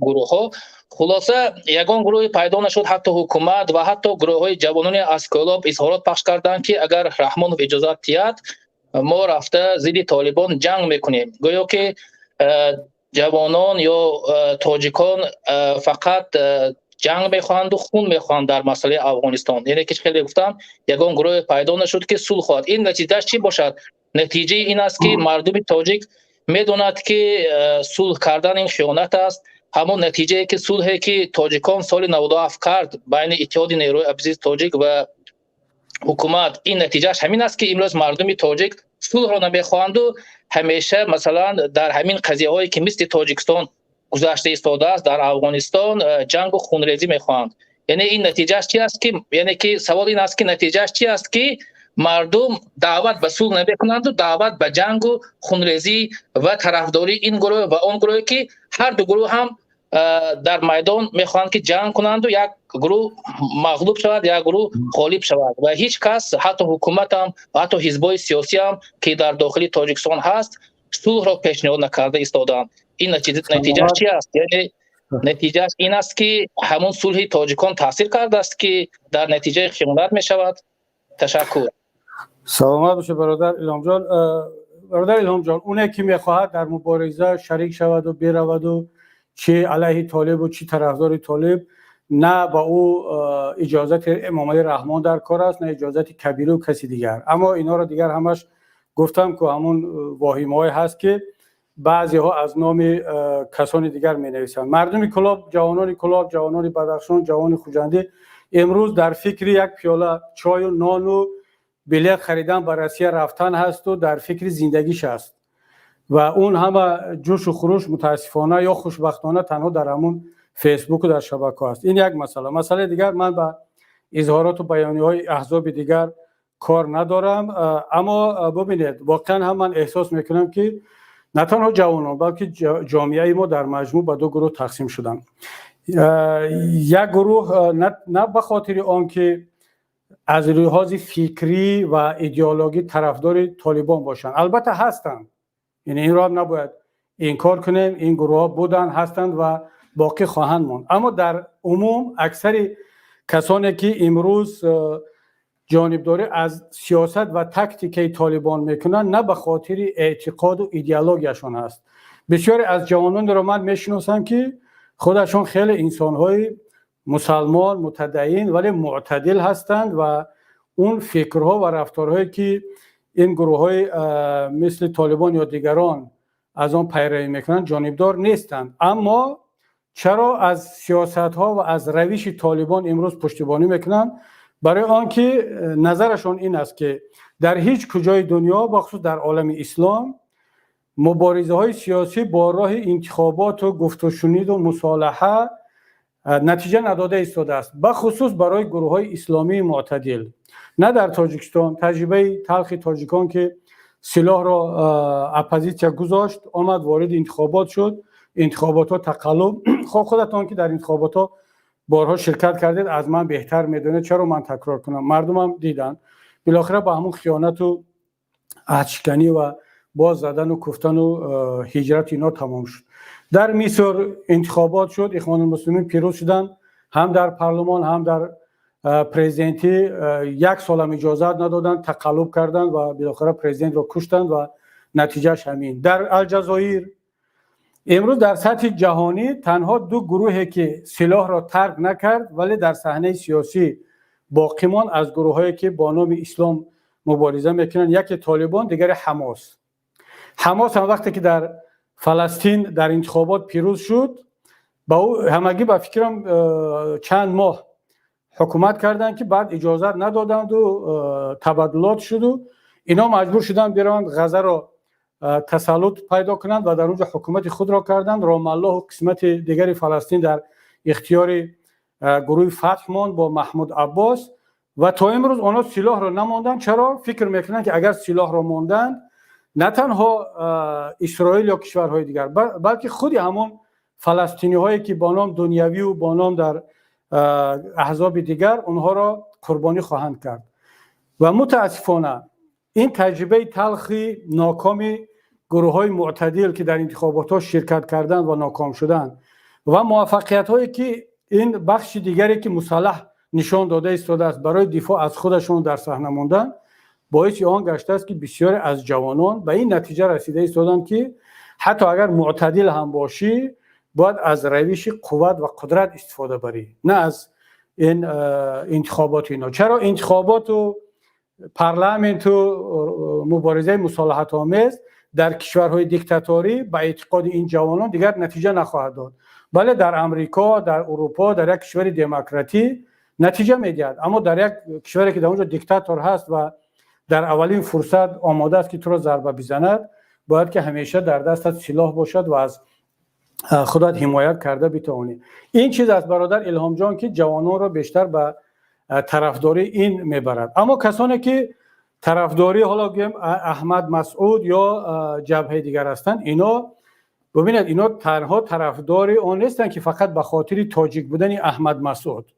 گروه ها. خلاصه یگان گروه پیدا نشد. حتی حکومت و حتی گروه های جوانان اسکولاب اظهارات پخش کردند که اگر رحمانوف اجازه دهد ما رفته ضد طالبان جنگ میکنیم. گویا که جوانان یا تاجیکان فقط جنگ میخواهند و خون میخواهند در مسئله افغانستان. یعنی که خیلی گفتم یگان گروه پیدا نشد که صلح خواهد. این نتیجهش چی باشد؟ نتیجه این است که مردم تاجیک میدوند که صلح کردن این خیانت است. همون نتیجه که صلحی که تاجیکان سال 97 کرد بین اتحاد نیروی ابزیز تاجیک و حکومت، این نتیجهش همین است که امروز مردم تاجیک صلح را نمیخواهند و همیشه مثلا در همین قضیه هایی که مثل تاجیکستان گذشته ایستاده است در افغانستان جنگ و خونریزی میخواهند. یعنی این نتیجهش چی است که یعنی که سوال این است که نتیجهش چی است که مردم دعوت به صلح نمیکنند و دعوت به جنگ و خونریزی و طرفداری این گروه و اون گروه که هر دو گروه هم در میدان میخواهند که جنگ کنند و یک گروه مغلوب شود یک گروه غالب شود و هیچ کس حتی حکومت هم و حتی حزبای سیاسی هم که در داخل تاجیکستان هست صلح را پیشنهاد نکرده ایستادند. این نتیجه چی است؟ یعنی نتیجه این است که همون صلح تاجیکان تاثیر کرده است که در نتیجه خیانت می شود. تشکر. سلامت باشه برادر الهام جان. برادر الهام جان، اونی که میخواهد در مبارزه شریک شود و برود و چه علیه طالب و چه طرفدار طالب، نه با او اجازت امام علی رحمان در کار است، نه اجازت کبیره و کسی دیگر. اما اینا رو دیگر همش گفتم که همون واهمه‌ای هست که بعضی ها از نام کسان دیگر می نویسند. مردم کلاب، جوانان بدخشان، جوان خوجنده امروز در فکر یک پیاله چای و نان و بلیط خریدن برای روسیه رفتن هست و در فکر زندگیش است و اون همه جوش و خروش متاسفانه یا خوشبختانه تنها در همون فیسبوک و در شبکه است. این یک مسئله دیگر، من به اظهارات و بیانیه‌های احزاب دیگر کار ندارم، اما ببینید واقعا هم من احساس میکنم که نه تنها جوانان بلکه جامعه ما در مجموع به دو گروه تقسیم شدن. یک گروه نه به خاطر آنکه از لحاظ فکری و ایدئولوژی طرفدار طالبان باشند، البته هستند، یعنی این را هم نباید انکار کنیم، این گروه ها بودن، هستند و باقی خواهند ماند. اما در عموم اکثر کسانی که امروز جانبداری از سیاست و تاکتیک طالبان میکنن نه به خاطر اعتقاد و ایدئولوژیشون است. بسیاری از جوانان رو من میشناسم که خودشون خیلی انسان‌های مسلمان متدین ولی معتدل هستند و اون فکرها و رفتارهایی که این گروه‌های مثل طالبان یا دیگران از آن پیروی میکنن جانبدار نیستند. اما چرا از سیاست‌ها و از روش طالبان امروز پشتیبانی میکنن؟ برای آنکه نظرشون این است که در هیچ کجای دنیا بخصوص در عالم اسلام مبارزه های سیاسی با راه انتخابات و گفت و شنید و مصالحه نتیجه نداده ایستاده است، بخصوص برای گروه های اسلامی معتدل. نه در تاجیکستان، تجربه تلخ تاجیکان که سلاح را اپوزیسیا گذاشت، آمد وارد انتخابات شد، انتخابات ها تقلب. خودتان که در انتخابات ها بارها شرکت کردید از من بهتر میدونه، چرا من تکرار کنم؟ مردم هم دیدن، بالاخره با همون خیانت و عهدشکنی و باز زدن و کفتن و هجرت اینا تمام شد. در مصر انتخابات شد، اخوان المسلمین پیروز شدن، هم در پارلمان هم در پرزیدنتی. یک سال هم اجازت ندادن، تقلب کردن و بالاخره پرزیدنت رو کشتن و نتیجهش همین. در الجزایر امروز در سطح جهانی تنها دو گروهی که سلاح را ترک نکرد ولی در صحنه سیاسی باقی ماند از گروهایی که با نام اسلام مبارزه میکنن، یکی طالبان، دیگر حماس. حماس هم وقتی که در فلسطین در انتخابات پیروز شد، با او همگی به فکرم چند ماه حکومت کردن که بعد اجازت ندادند و تبادلات شد و اینا مجبور شدن برن غزه را تسلط پیدا کنند و در اونجا حکومت خود را کردند. رام الله و قسمت دیگر فلسطین در اختیار گروه فتح ماند با محمود عباس و تا امروز آنها سلاح را نماندن. چرا؟ فکر میکنن که اگر سلاح را ماندن نه تنها اسرائیل یا کشورهای دیگر بلکه خود همون فلسطینی هایی که با نام دنیوی و با نام در احزاب دیگر اونها را قربانی خواهند کرد. و متاسفانه این تجربه تلخی ناکامی گروه های معتدل که در انتخابات ها شرکت کردند و ناکام شدند و موفقیت هایی که این بخش دیگری که مسلح نشان داده ایستاده است برای دفاع از خودشون در صحنه ماندن، باعث آن گشته است که بسیاری از جوانان به این نتیجه رسیده ایستادند که حتی اگر معتدل هم باشی باید از روش قوت و قدرت استفاده بری، نه از این انتخابات اینا. چرا؟ انتخابات و پارلمانت و مبارزه مصالحت آمیز در کشورهای دیکتاتوری به اعتقاد این جوانان دیگر نتیجه نخواهد داد، بله در امریکا، در اروپا، در یک کشور دموکراتی نتیجه میدهد. اما در یک کشوری که در اونجا دیکتاتور هست و در اولین فرصت آماده است که تو را ضربه بزند، باید که همیشه در دستت سلاح باشد و از خودت حمایت کرده بتوانی. این چیز است برادر الهام جان که جوانان را بیشتر به طرفداری این میبرد. اما کسانی که طرفداری حالا بگیم احمد مسعود یا جبهه دیگر هستند، اینا ببینید اینا تنها طرفداری آن نیستند که فقط به خاطر تاجیک بودن احمد مسعود.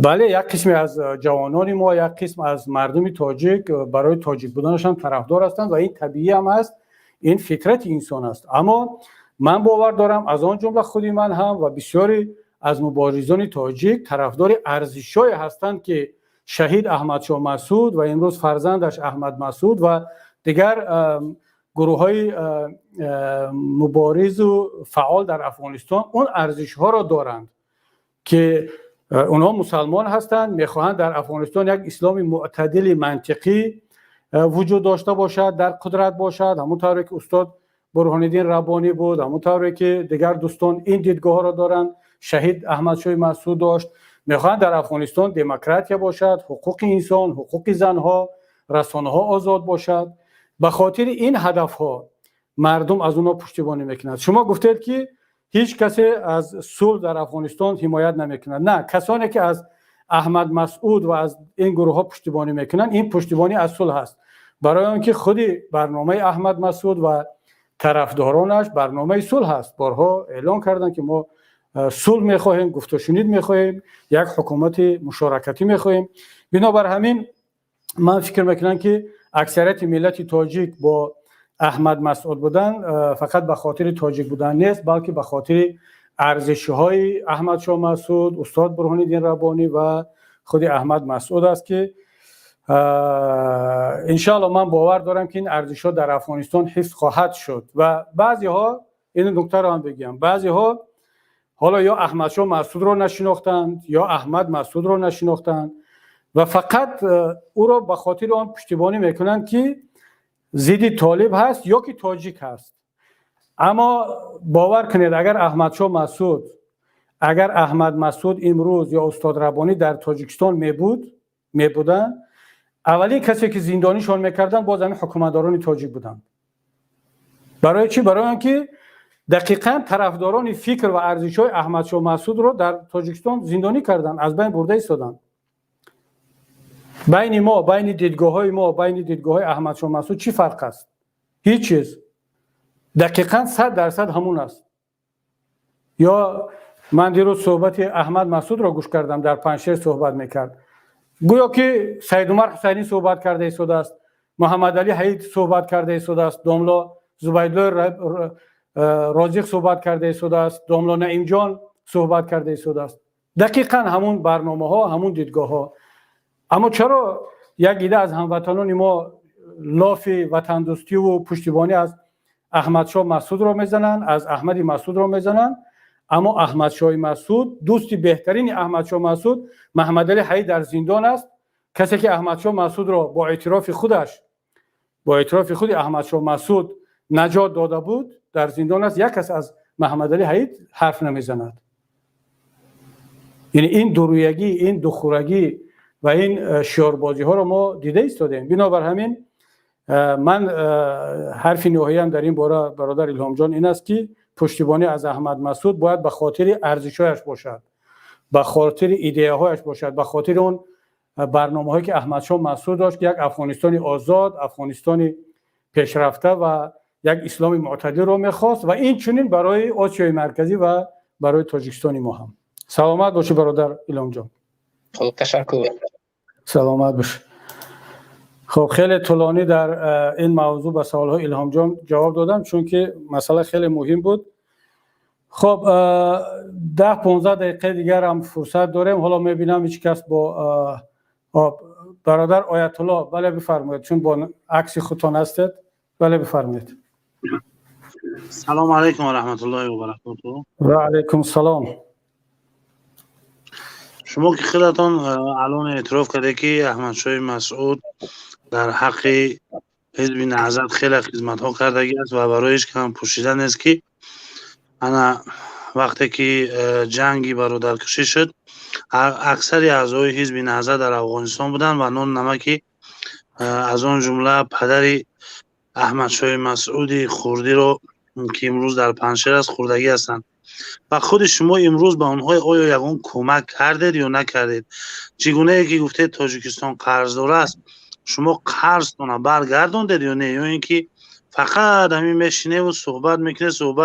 بله یک قسمی از جوانان ما، یک قسم از مردم تاجیک برای تاجیک بودنش هم طرفدار هستند و این طبیعی هم است، این فطرت انسان است. اما من باور دارم از آن جمله خودی من هم و بسیاری از مبارزان تاجیک طرفدار ارزش‌های هستند که شهید احمد شاه مسعود و امروز فرزندش احمد مسعود و دیگر گروه های مبارز و فعال در افغانستان اون ارزش ها را دارند که اونها مسلمان هستند، میخواهند در افغانستان یک اسلام معتدل منطقی وجود داشته باشد، در قدرت باشد، همونطوری که استاد برهان الدین ربانی بود، همونطوری که دیگر دوستان این دیدگاه ها را دارند. شهید احمد شاه مسعود داشت. میخواهند در افغانستان دموکراتیا باشد، حقوق انسان، حقوق زنها، رسانه ها آزاد باشد. به خاطر این هدف ها مردم از اونها پشتیبانی میکنند. شما گفتید که هیچ کسی از صلح در افغانستان حمایت نمیکند. نه، کسانی که از احمد مسعود و از این گروه ها پشتیبانی میکنند، این پشتیبانی از صلح است. برای آنکه خود برنامه احمد مسعود و طرفدارانش برنامه صلح است. بارها اعلان کردند که ما صلح میخواهیم، گفت و شنید میخواهیم، یک حکومت مشارکتی میخواهیم. بنابر همین من فکر میکنم که اکثریت ملت تاجیک با احمد مسعود بودن فقط به خاطر تاجیک بودن نیست، بلکه به خاطر ارزش‌های احمد شاه مسعود، استاد برهان الدین ربانی و خود احمد مسعود است که انشاءالله من باور دارم که این ارزش‌ها در افغانستان حفظ خواهد شد. و بعضی‌ها این نکته را هم بگم، بعضی‌ها حالا یا احمد شاه مسعود رو نشناختند یا احمد مسعود رو نشناختند و فقط او را به خاطر آن پشتیبانی میکنند که ضد طالب هست یا که تاجیک هست. اما باور کنید اگر احمد مسعود امروز یا استاد ربانی در تاجیکستان میبودن، اولی کسی که زندانیشان میکردن باز همین حکومتداران تاجیک بودند. برای چی؟ برای اینکه دقیقاً طرفداران فکر و ارزش‌های احمد شاه مسعود رو در تاجیکستان زندانی کردن، از بین برده ایستادن. بین ما، بین دیدگاه‌های ما، بین دیدگاه‌های احمد شاه مسعود چی فرق است؟ هیچ چیز. دقیقاً 100% همون است. یا من دیروز صحبت احمد مسعود را گوش کردم، در پنجشیر صحبت میکرد. گویا که سید عمر حسینی صحبت کرده ایستاده است، محمد علی حید صحبت کرده ایستاده است، داملا زبیدالله رازق صحبت کرده ایستاده است، داملا نعیم جان صحبت کرده ایستاده است. دقیقاً همون برنامه‌ها، همون دیدگاه‌ها. اما چرا یک عده از هموطنان ما لاف وطن دوستی و پشتیبانی از احمد شاه مسعود را میزنند، از احمد مسعود را میزنند، اما احمد شاه مسعود، دوستی بهترین احمد شاه مسعود محمد علی حید در زندان است. کسی که احمد شاه مسعود را با اعتراف خود احمد شاه مسعود نجات داده بود در زندان است، یک کس از محمد علی حید حرف نمیزند. یعنی این دورویگی، این دخورگی و این شعاربازی ها رو ما دیده ایستادیم. بنابر همین من حرف نهاییم در این باره برادر الهام جان این است که پشتیبانی از احمد مسعود باید به خاطر ارزش‌هایش باشد، به خاطر ایده‌هایش باشد، به خاطر اون برنامه‌هایی که احمد شاه مسعود داشت که یک افغانستان آزاد، افغانستان پیشرفته و یک اسلام معتدل رو می‌خواست و این چنین برای آسیای مرکزی و برای تاجیکستان ما هم. سلامت باشی برادر الهام جان. خب تشکر. سلامت باش. خب خیلی طولانی در این موضوع به سوال‌های الهام جان جواب دادم چون که مسئله خیلی مهم بود. خب 10-15 دقیقه دیگر هم فرصت داریم. حالا می‌بینم هیچ کس با برادر آیت الله، بله بفرمایید، چون با عکس خودتان هستید. بله بفرمایید. سلام علیکم و رحمت الله و برکاته. و علیکم السلام. شما که خودتان الان اعتراف کرده که احمد شاه مسعود در حق حزب نهضت خیلی خدمت ها کرده است و برایش کم پوشیدن است که انا وقتی که جنگی برادرکشی شد اکثر اعضای حزب نهضت در افغانستان بودن و نون نمکی از آن جمله پدر احمد شاه مسعود خوردی رو که امروز در پنجشیر است خوردگی هستند و خود شما امروز به آنها آیا یگان کمک کردید یا نکردید؟ چگونه که گفته تاجیکستان قرضدار است، شما قرضتون برگردوندید یا نه؟ یا اینکه فقط همین میشینه و صحبت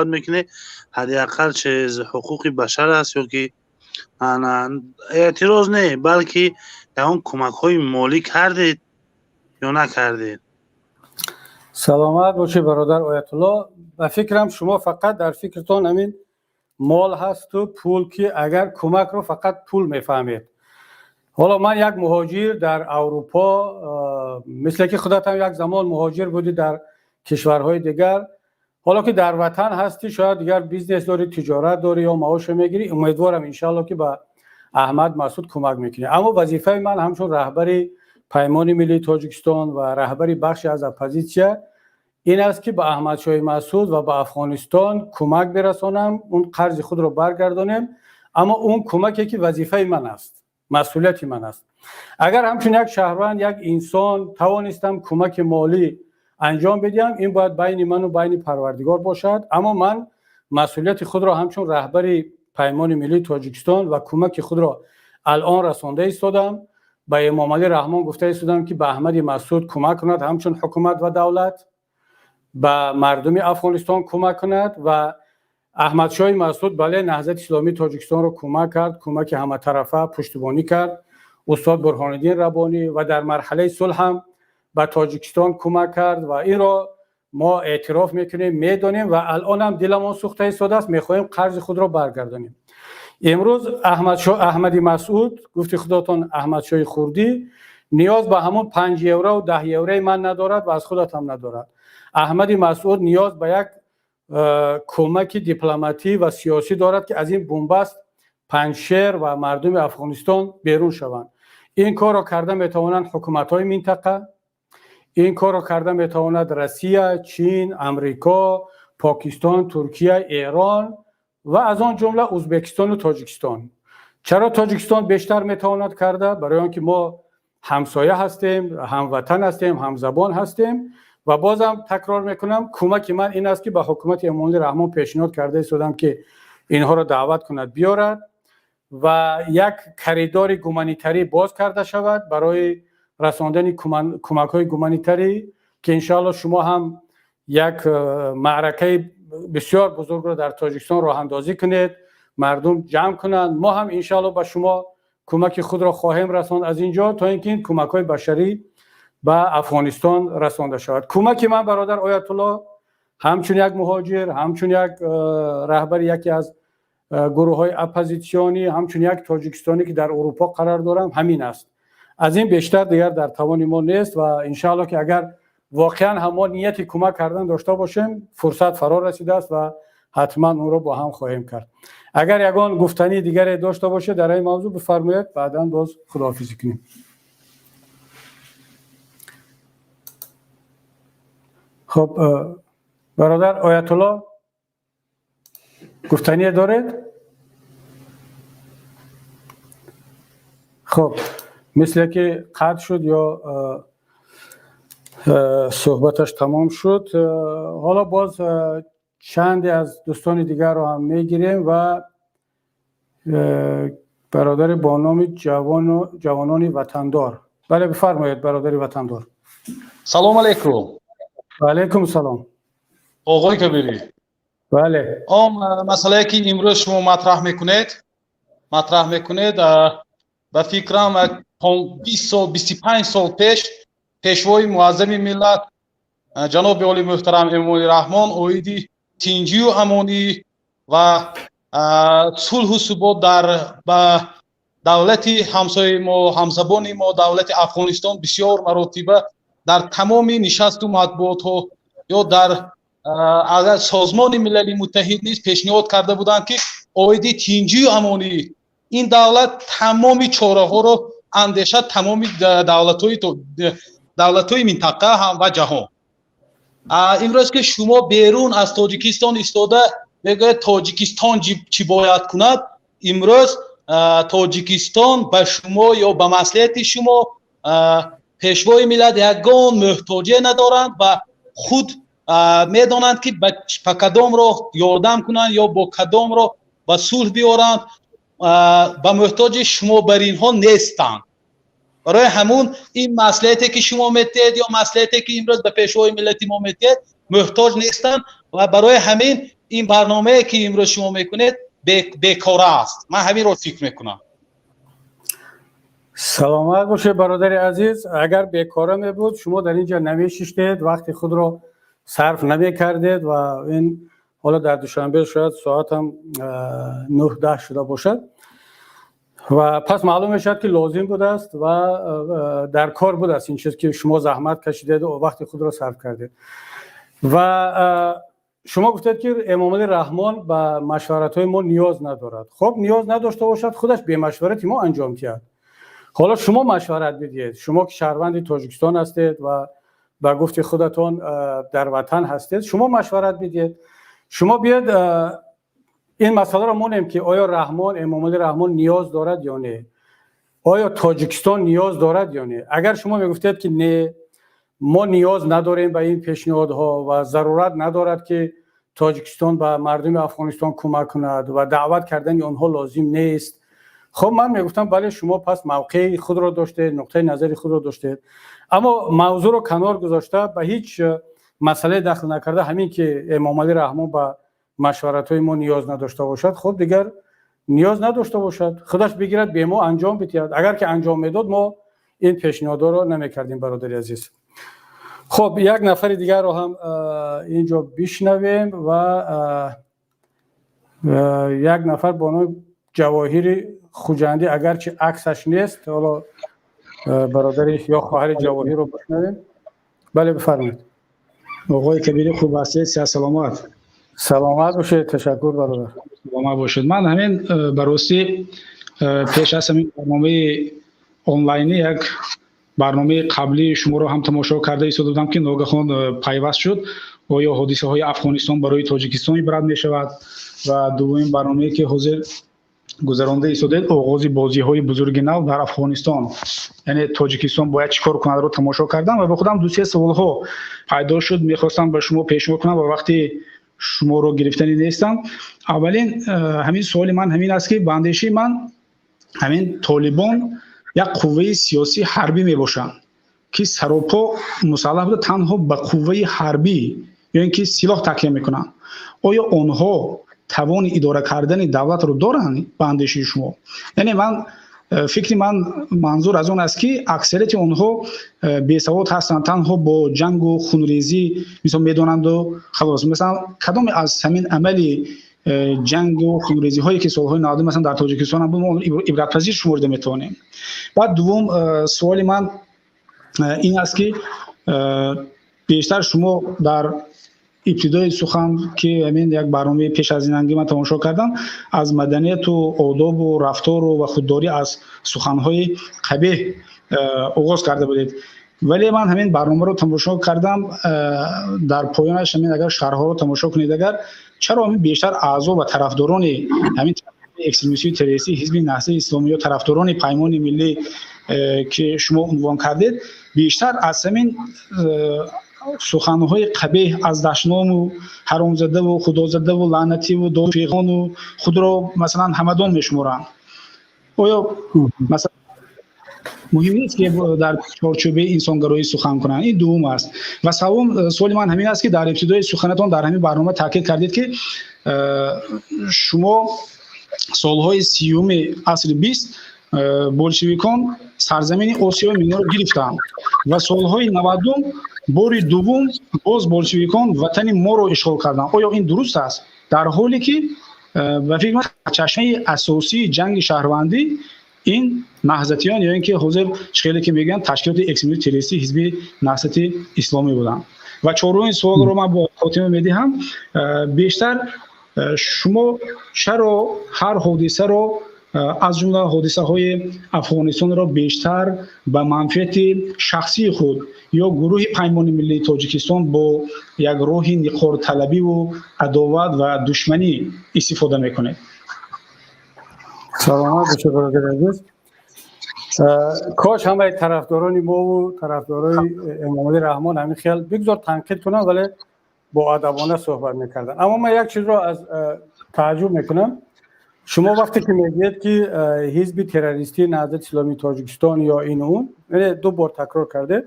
میکنه حداقل چه حقوق بشر است یا که اعتراض نه بلکه یگان کمک های مالی کردید یا نکردید؟ سلامت باشی برادر آیت الله. و فکرم شما فقط در فکرتان همین مال هست و پول که اگر کمک رو فقط پول میفهمید. حالا من یک مهاجر در اروپا، مثل که خودت هم یک زمان مهاجر بودی در کشورهای دیگر، حالا که در وطن هستی شاید دیگر بیزنس داری، تجارت داری یا معاش میگیری، امیدوارم انشالله که به احمد مسعود کمک میکنی. اما وظیفه من همچون رهبری پیمان ملی تاجیکستان و رهبری بخشی از اپوزیسیون این است که به احمد شاه مسعود و به افغانستان کمک برسانم، اون قرض خود رو برگردانیم. اما اون کمکی که وظیفه من است، مسئولیت من است. اگر همچون یک شهروند، یک انسان توانستم کمک مالی انجام بدیم، این باید بین من و بین پروردگار باشد. اما من مسئولیت خود را همچون رهبری پیمان ملی تاجیکستان و کمک خود را الان رسانده ایستادم. به امام علی رحمان گفته ایستادم که به احمد مسعود کمک کند، همچون حکومت و دولت به مردم افغانستان کمک کند. و احمد شاه مسعود بله نهضت اسلامی تاجیکستان رو کمک کرد، کمک همه طرفه پشتیبانی کرد، استاد برهان الدین ربانی، و در مرحله صلح هم به تاجیکستان کمک کرد و این را ما اعتراف میکنیم، میدانیم و الان هم دلمون سوخته ایستاده است، میخواهیم قرض خود را برگردانیم. امروز احمدی مسعود، گفتی خداتون احمد شاه خوردی، نیاز به همون 5 یورو و 10 یورو من ندارد و از خودت هم ندارد. احمدی مسعود نیاز به یک کمک دیپلماتی و سیاسی دارد که از این بنبست پنجشیر و مردم افغانستان بیرون شوند. این کار را کرده میتوانند حکومت‌های منطقه، این کار را کرده میتواند روسیه، چین، امریکا، پاکستان، ترکیه، ایران و از آن جمله ازبکستان و تاجیکستان. چرا تاجیکستان بیشتر میتواند کرده؟ برای آنکه ما همسایه هستیم، هموطن هستیم، همزبان هستیم. و بازم تکرار میکنم کمک من این است که به حکومت امام علی رحمان پیشنهاد کرده ایستادم که اینها را دعوت کند بیارد و یک کریدور گومانیتری باز کرده شود برای رساندن کمک های گومانیتری که انشاءالله شما هم یک معرکه بسیار بزرگ را در تاجیکستان راه اندازی کنید، مردم جمع کنند. ما هم انشاءالله به شما کمک خود را خواهیم رساند از اینجا تا اینکه این کمک های بشری به افغانستان رسانده شود. کمک من برادر آیت الله همچون یک مهاجر، همچون یک رهبر یکی از گروه های اپوزیسیونی، همچون یک تاجیکستانی که در اروپا قرار دارم همین است. از این بیشتر دیگر در توان ما نیست و انشاءالله که اگر واقعا هم نیت کمک کردن داشته باشیم فرصت فرا رسیده است و حتما اون رو با هم خواهیم کرد. اگر یگان گفتنی دیگری داشته باشه در این موضوع بفرمایید، بعدا باز خداحافظی کنیم. خب برادر آیت الله گفتنی دارید؟ خب مثل که قطع شد یا صحبتش تمام شد، حالا باز چند از دوستان دیگر رو هم میگیریم و برادر با نام جوانان وطندار. بله بفرمایید برادر وطندار. سلام علیکم. و علیکم سلام. آقای کبیری. بله. مسئله که امروز شما مطرح میکنید به فکرم 20 سال 25 سال پیشوای معظم ملت جناب عالی محترم امام علی رحمان اویدی تینجی و امانی و صلح و ثبات در دولت همسایه ما، همزبان ما، دولت افغانستان بسیار مراتبه در تمام نشست و مطبوعات ها یا در سازمان ملل متحد نیز پیشنهاد کرده بودند که اویدی تینجی و امانی این دولت تمام چاره ها را اندیشه تمام دولت های منطقه هم و جهان. امروز که شما بیرون از تاجیکستان ایستاده میگه تاجیکستان چی باید کند، امروز تاجیکستان به شما یا به مصلحت شما پیشوای ملت یگان محتاجی ندارند و خود میدانند که به کدام را یاردم کنند یا با کدام را به صلح بیارند، به محتاج شما بر اینها نیستند. برای همون این مصلحتی که شما میتید یا مصلحتی که امروز به پیشوای ملت ما میتید محتاج نیستند و برای همین این برنامه که امروز شما میکنید بیکاره است. من همین رو فکر میکنم. سلامت باشه برادر عزیز. اگر بیکاره می بود شما در اینجا نمیشیشتید، وقتی خود رو صرف نمی کردید و این حالا در دوشنبه شاید ساعت هم 9-10 شده باشد. و پس معلوم میشد که لازم بوده است و در کار بوده است این چیز که شما زحمت کشیدید و وقت خود را صرف کردید. و شما گفتید که امام علی رحمان به مشورت های ما نیاز ندارد. خب نیاز نداشته باشد، خودش به مشورت ما انجام کرد. حالا شما مشورت بدید، شما که شهروند تاجیکستان هستید و با گفت خودتون در وطن هستید، شما مشورت بدید. شما بیاید این مسئله را مونیم که آیا رحمان، امام علی رحمان نیاز دارد یا نه، آیا تاجیکستان نیاز دارد یا نه. اگر شما میگفتید که نه، ما نیاز نداریم به این پیشنهادها و ضرورت ندارد که تاجیکستان به مردم افغانستان کمک کند و دعوت کردن آنها لازم نیست، خب من میگفتم بله شما پس موقع خود را داشته، نقطه نظر خود را داشته، اما موضوع رو کنار گذاشته به هیچ مسئله دخل نکرده، همین که امام علی رحمان با مشورت های ما نیاز نداشته باشد، خب دیگر نیاز نداشته باشد، خودش بگیرد به ما انجام بدهد. اگر که انجام میداد ما این پیشنهادها رو نمیکردیم برادر عزیز. خب یک نفر دیگر رو هم اینجا بشنویم و یک نفر بانو جواهری خوجندی، اگرچه عکسش نیست، حالا برادر یا خواهر جواهری رو بشنویم. بله بفرمایید. آقای کبیر خوب هستید؟ سلامت. سلامت باشید، تشکر برادر. سلامت باشید. من همین براستی پیش از همین برنامه آنلاینی یک برنامه قبلی شما رو هم تماشا کرده ایستاده بودم که ناگهان پیوست شد آیا حادثه های افغانستان برای تاجیکستان عبرت می شود و دومین برنامه که حاضر گذرانده ایستاده آغاز بازی های بزرگ نو در افغانستان، یعنی تاجیکستان باید چیکار کنه رو تماشا کردم و به خودم دو سه سوال ها پیدا شد، میخواستم به شما پیشنهاد کنم و وقتی شما رو گرفتنی نیستم. اولین همین سوال من همین است که به اندیشه من همین طالبان یک قوه سیاسی حربی می باشند که سراپا مسلح بوده تنها به قوه حربی یا اینکه سلاح تکیه میکنن. آیا آنها توان اداره کردن دولت رو دارن به اندیشه شما؟ یعنی من فکر من منظور از اون است که اکثریت آنها بی‌سواد هستند، تنها با جنگ و خونریزی مثلا میدونند و خلاص. مثلا کدام از همین عملی جنگ و خونریزی هایی که سالهای 90 مثلا در تاجیکستان هم بود عبرت پذیر شمرده میتونیم. بعد دوم سوال من این است که بیشتر شما در ابتدای سخن که همین یک برنامه پیش از این انگی من تماشا کردم از مدنیت و آداب و رفتار و خودداری از سخنهای قبیح آغاز کرده بودید، ولی من همین برنامه رو تماشا کردم در پایانش همین اگر شرح‌ها رو تماشا کنید، اگر چرا همین بیشتر اعضا و طرفداران همین اکستریمیستی تروریستی حزب نهضت اسلامی و طرفداران پیمان ملی که شما عنوان کردید بیشتر از همین سخنهای قبیح از دشنام و حرامزاده و خدازاده و لعنتی و دافیغان و خود را مثلا همدان میشمارند. آیا مثلا مهم نیست که در چارچوب انسانگرایی سخن کنند؟ این دوم است. و سوم سوال من همین است که در ابتدای سخنتان در همین برنامه تاکید کردید که شما سالهای 30 عصر 20 بولشویکان سرزمین آسیای میانه رو گرفتند و سالهای 90 بار دوم باز بولشویکان وطن ما رو اشغال کردند. آیا این درست است؟ در حالی که و فکر کنم چشمه اساسی جنگ شهروندی این نهضتیان یا اینکه حاضر خیلی که میگن تشکیلات اکستریمیستی تروریستی حزب نهضت اسلامی بودن. و چهارمین سوال رو من با خاتمه میدهم، بیشتر شما چرا هر حادثه رو از جمله حادثه های افغانستان را بیشتر به منفعت شخصی خود یا گروه پیمان ملی تاجیکستان با یک راه نقار طلبی و عداوت و دشمنی استفاده میکنه؟ سلامت بشه برادر عزیز. کاش همه طرفداران ما و طرفدارای امام علی رحمان همین خیال بگذار تنقید کنن ولی با ادبانه صحبت میکردن. اما من یک چیز رو از تعجب میکنم، شما وقتی که میگید که حزب تروریستی نهضت اسلامی تاجیکستان یا این اون، یعنی دو بار تکرار کرده،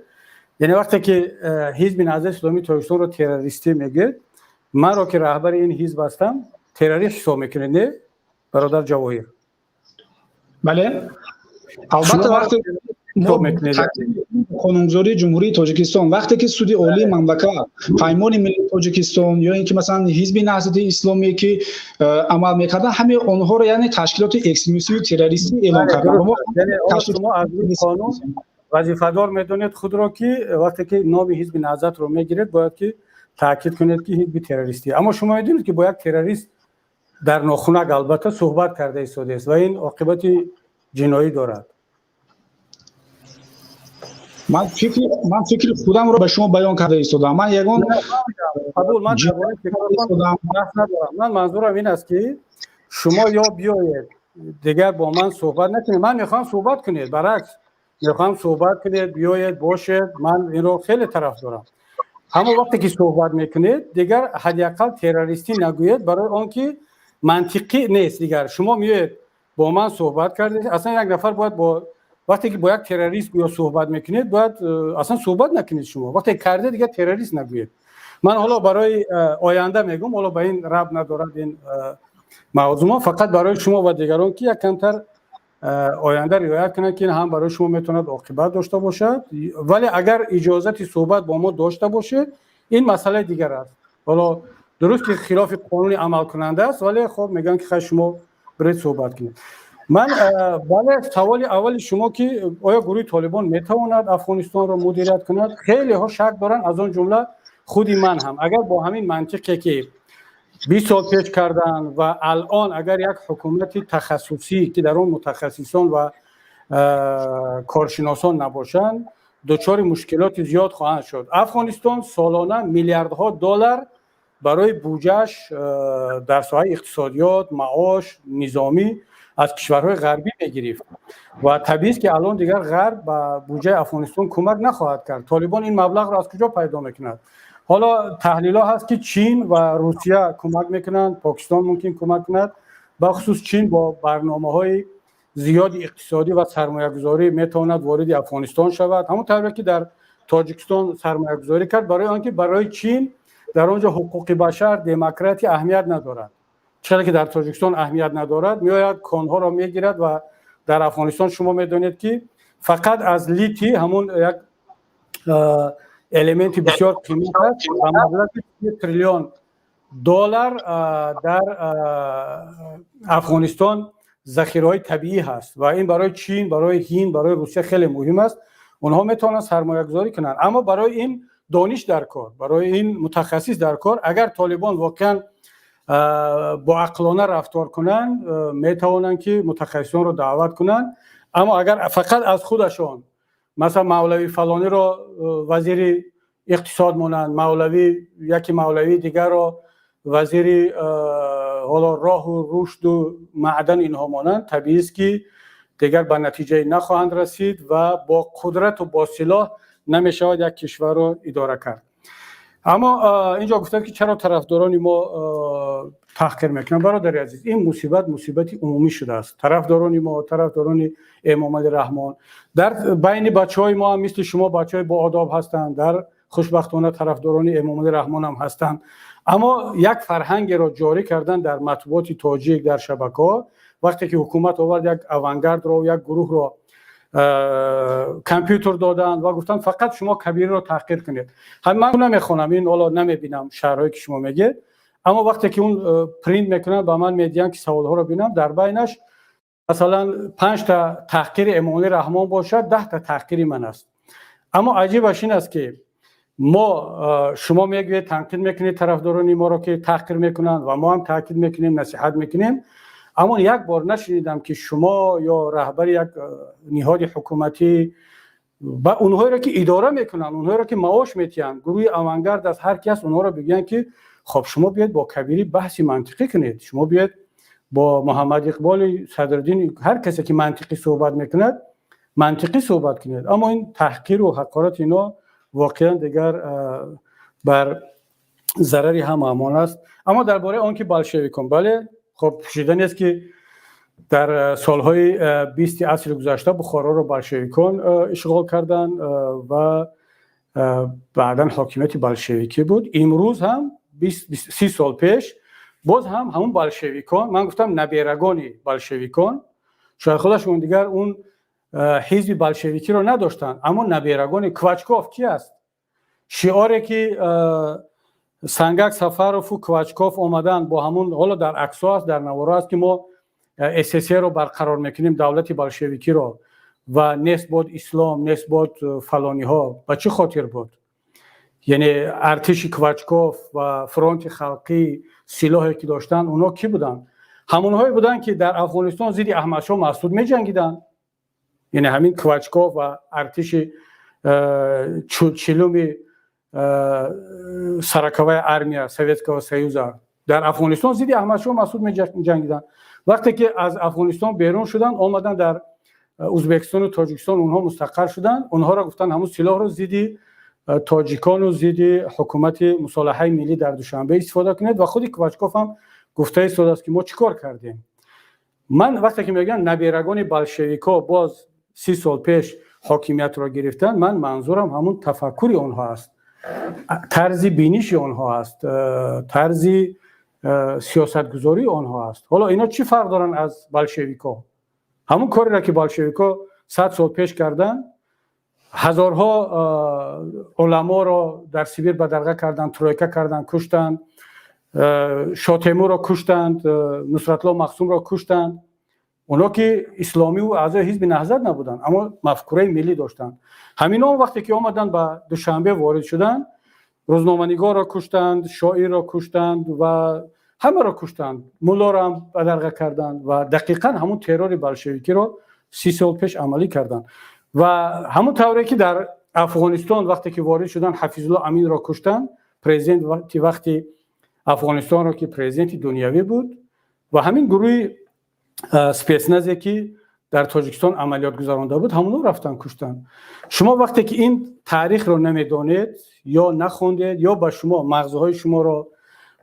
یعنی وقتی که حزب نهضت اسلامی تاجیکستان رو تروریستی میگید، من رو که رهبر این حزب هستم تروریست حساب میکنید نه برادر جواهر؟ بله البته وقتی ما میکنید قانونگذاری جمهوری تاجیکستان وقتی که سود عالی مملکت پیمان ملی تاجیکستان یا اینکه مثلا حزب نهضت اسلامی که عمل میکردن همه اونها رو یعنی تشکیلات اکستریمیستی و تروریستی اعلام کردن. یعنی شما از این قانون وظیفه‌دار میدونید خود را که وقتی که نام حزب نهضت رو میگیرید باید که تاکید کنید که حزب تروریستی. اما شما میدونید که با یک تروریست در ناخنک البته صحبت کرده ایستاده است و این عاقبت جنایی دارد. من فکر خودم رو به شما بیان کرده ایستادم. من یگان قبول من منظورم این است که شما یا بیایید دیگر با من صحبت نکنید. من میخوام صحبت کنید، برعکس میخوام صحبت کنید، بیایید باشید، من این رو خیلی طرف دارم. اما وقتی که صحبت میکنید دیگر حداقل تروریستی نگویید، برای آنکه منطقی نیست. دیگر شما میایید با من صحبت کردید، اصلا یک نفر باید با وقتی که با یک تروریست یا صحبت میکنید باید اصلا صحبت نکنید. شما وقتی کرده دیگه تروریست نگویید. من حالا برای آینده میگم، حالا به این ربط ندارد این موضوع، فقط برای شما و دیگران که یک کمتر آینده رعایت کنند که هم برای شما میتوند عاقبت داشته باشد. ولی اگر اجازت صحبت با ما داشته باشه این مسئله دیگر است. حالا درست که خلاف قانون عمل کننده است ولی خب میگن که شما برید صحبت کنید. من بالا سوال اول شما که آیا گروه طالبان میتواند افغانستان را مدیریت کند، خیلی ها شک دارن، از اون جمله خودی من هم. اگر با همین منطقی که 20 سال پیش کردن و الان اگر یک حکومت تخصصی که در اون متخصصان و کارشناسان نباشند دچار مشکلات زیاد خواهند شد. افغانستان سالانه میلیاردها دلار برای بودجهش در ساحه اقتصادیات، معاش، نظامی از کشورهای غربی میگیرید و طبیعی است که الان دیگر غرب به بودجه افغانستان کمک نخواهد کرد. طالبان این مبلغ را از کجا پیدا میکند؟ حالا تحلیل ها هست که چین و روسیه کمک میکنند، پاکستان ممکن کمک کند، بخصوص چین با برنامه‌های زیاد اقتصادی و سرمایه‌گذاری میتواند وارد افغانستان شود. همون طوری که در تاجیکستان سرمایه‌گذاری کرد، برای آنکه برای چین در آنجا حقوق بشر، دموکراسی اهمیت ندارد، چرا که در تاجیکستان اهمیت ندارد، میآید کانها را میگیرد و در افغانستان شما میدونید که فقط از لیتی همون یک الیمنت بسیار قیمتی است و مبلغ 3 تریلیون دلار در افغانستان ذخیره‌های طبیعی هست و این برای چین، برای هند، برای روسیه خیلی مهم است. اونها میتونن سرمایه گذاری کنن، اما برای این دانش در کار، برای این متخصص در کار. اگر طالبان واقعا با عقلانه رفتار کنن میتوانن که متخصصان رو دعوت کنن، اما اگر فقط از خودشان مثلا مولوی فلانی رو وزیر اقتصاد مونند، یکی مولوی دیگر رو وزیر حالا راه و رشد و معدن اینها مانند، طبیعی است که دیگر به نتیجه نخواهند رسید و با قدرت و با سلاح نمیشود یک کشور رو اداره کرد. اما اینجا گفتن که چرا طرفداران ما تحقیر میکنن. برادر عزیز، این مصیبت عمومی شده است. طرفداران ما، طرفداران امام علی رحمان، در بین بچهای ما هم مثل شما بچهای با آداب هستند، در خوشبختانه طرفداران امام علی رحمان هم هستند، اما یک فرهنگ را جاری کردن در مطبوعات تاجیک، در شبکه‌ها. وقتی که حکومت آورد یک اوانگارد را، یک گروه را کامپیوتر دادن و گفتن فقط شما کبیر رو تحقیر کنید. من نمیخونم، این حالا نمیبینم شرحی که شما میگید، اما وقتی که اون پرینت میکنن با من میدین که سوالها رو ببینم، در بینش مثلا 5 تا تحقیر امام علی رحمان باشد، 10 تا تحقیر من است. اما عجیبش این است که شما میگید تنقید میکنید طرفداران ما رو که تحقیر میکنن و ما هم تاکید میکنیم، نصیحت میکنیم، اما یک بار نشنیدم که شما یا رهبر یک نهاد حکومتی و اونهایی را که اداره میکنن، اونهایی را که معاش میتین، گروه اوانگارد از هر کس، اونها را بگن که خب شما بیاید با کبیری بحثی منطقی کنید، شما بیاید با محمد اقبال صدرالدین، هر کسی که منطقی صحبت میکند منطقی صحبت کنید. اما این تحقیر و حقارت اینا واقعا دیگر بر ضرری هم امان است. اما درباره آنکه بلشویکان، بله خب پوشیدنی است که در سالهای 20 عصر گذشته بخارا را بلشویکان اشغال کردند و بعدا حاکمیت بلشویکی بود. امروز هم 30 سال پیش باز هم همون بلشویکان، من گفتم نبیرگان بلشویکان، شاید خودشون دیگر اون حزب بلشویکی رو نداشتن، اما نبیرگان کوچکوف کی است؟ شعاری که سنگک سفروف و کوچکوف اومدن با همون، حالا در عکس‌ها است، در نوارا است که ما اساسی رو برقرار میکنیم، دولت بلشویکی رو، و نیست بود اسلام، نیست بود فلانی ها. به چه خاطر بود؟ یعنی ارتش کوچکوف و فرانت خلقی سلاحی که داشتن اونا کی بودن؟ همونهایی بودن که در افغانستان ضد احمد شاه مسعود می جنگیدن. یعنی همین کوچکوف و ارتش چلوم سرکوه ارمیا سوویتسکого союза در افغانستان ضد احمد شاه مسعود می جنگیدن. وقتی که از افغانستان بیرون شدن آمدن در ازبکستان و تاجیکستان، اونها مستقر شدن، اونها را گفتن همون سلاح رو ضد تاجیکان و ضد حکومت مصالحه ملی در دوشنبه استفاده کنید. و خود کوچکوف هم گفته ایستاده است که ما چیکار کردیم. من وقتی که میگم نبیرگان بلشویکا باز 30 سال پیش حاکمیت را گرفتن، من منظورم همون تفکر آنها است، طرز بینش آنها است، طرز سیاستگذاری آنها است. حالا اینا چی فرق دارن از بلشویکا؟ همون کاری را که بلشویکا 100 سال پیش کردن، هزارها علما را در سیبیر بدرقه کردند، ترویکا کردند، کشتند، شاه تیمور را کشتند، نصرتالله مقسوم را کشتند. اونا که اسلامی و اعضای حزب نهضت نبودند اما مفکوره ملی داشتند. همینا وقتی که آمدن به دوشنبه وارد شدن، روزنامه‌نگار را کشتند، شاعر را کشتند و همه را کشتند، مولا را هم بدرقه کردند و دقیقاً همون ترور بلشویکی را 30 سال پیش عملی کردند. و همون طوری که در افغانستان وقتی که وارد شدن حفیظ الله امین را کشتند، پرزیدنت وقتی افغانستان را که پرزیدنت دنیوی بود، و همین گروه سپیسنازی که در تاجیکستان عملیات گذرانده بود همون رو رفتن کشتن. شما وقتی که این تاریخ رو نمیدونید یا نخوندید یا به شما مغزهای شما رو،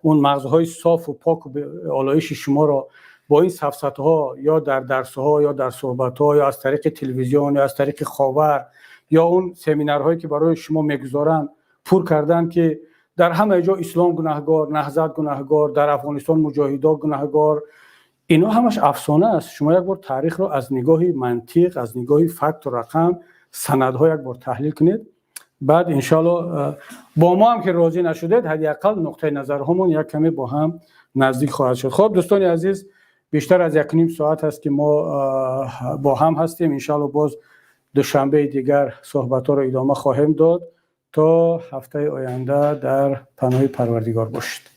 اون مغزهای صاف و پاک و آلایش شما رو با این سفسطه‌ها یا در درس‌ها یا در صحبت‌ها یا از طریق تلویزیون یا از طریق خاور یا اون سمینارهایی که برای شما میگذارن پر کردن که در همه جا اسلام گناهگار، نهضت گناهگار، در افغانستان مجاهدان گناهگار. اینا همش افسانه است. شما یک بار تاریخ رو از نگاه منطق، از نگاه فکت و رقم، سندها یک بار تحلیل کنید، بعد انشالله با ما هم که راضی نشدید حداقل نقطه نظرهامون یک کمی با هم نزدیک خواهد شد. خب دوستان عزیز، بیشتر از 1.5 ساعت است که ما با هم هستیم. انشالله باز دوشنبه دیگر صحبت‌ها رو ادامه خواهیم داد تا هفته آینده. در پناه پروردگار باشید.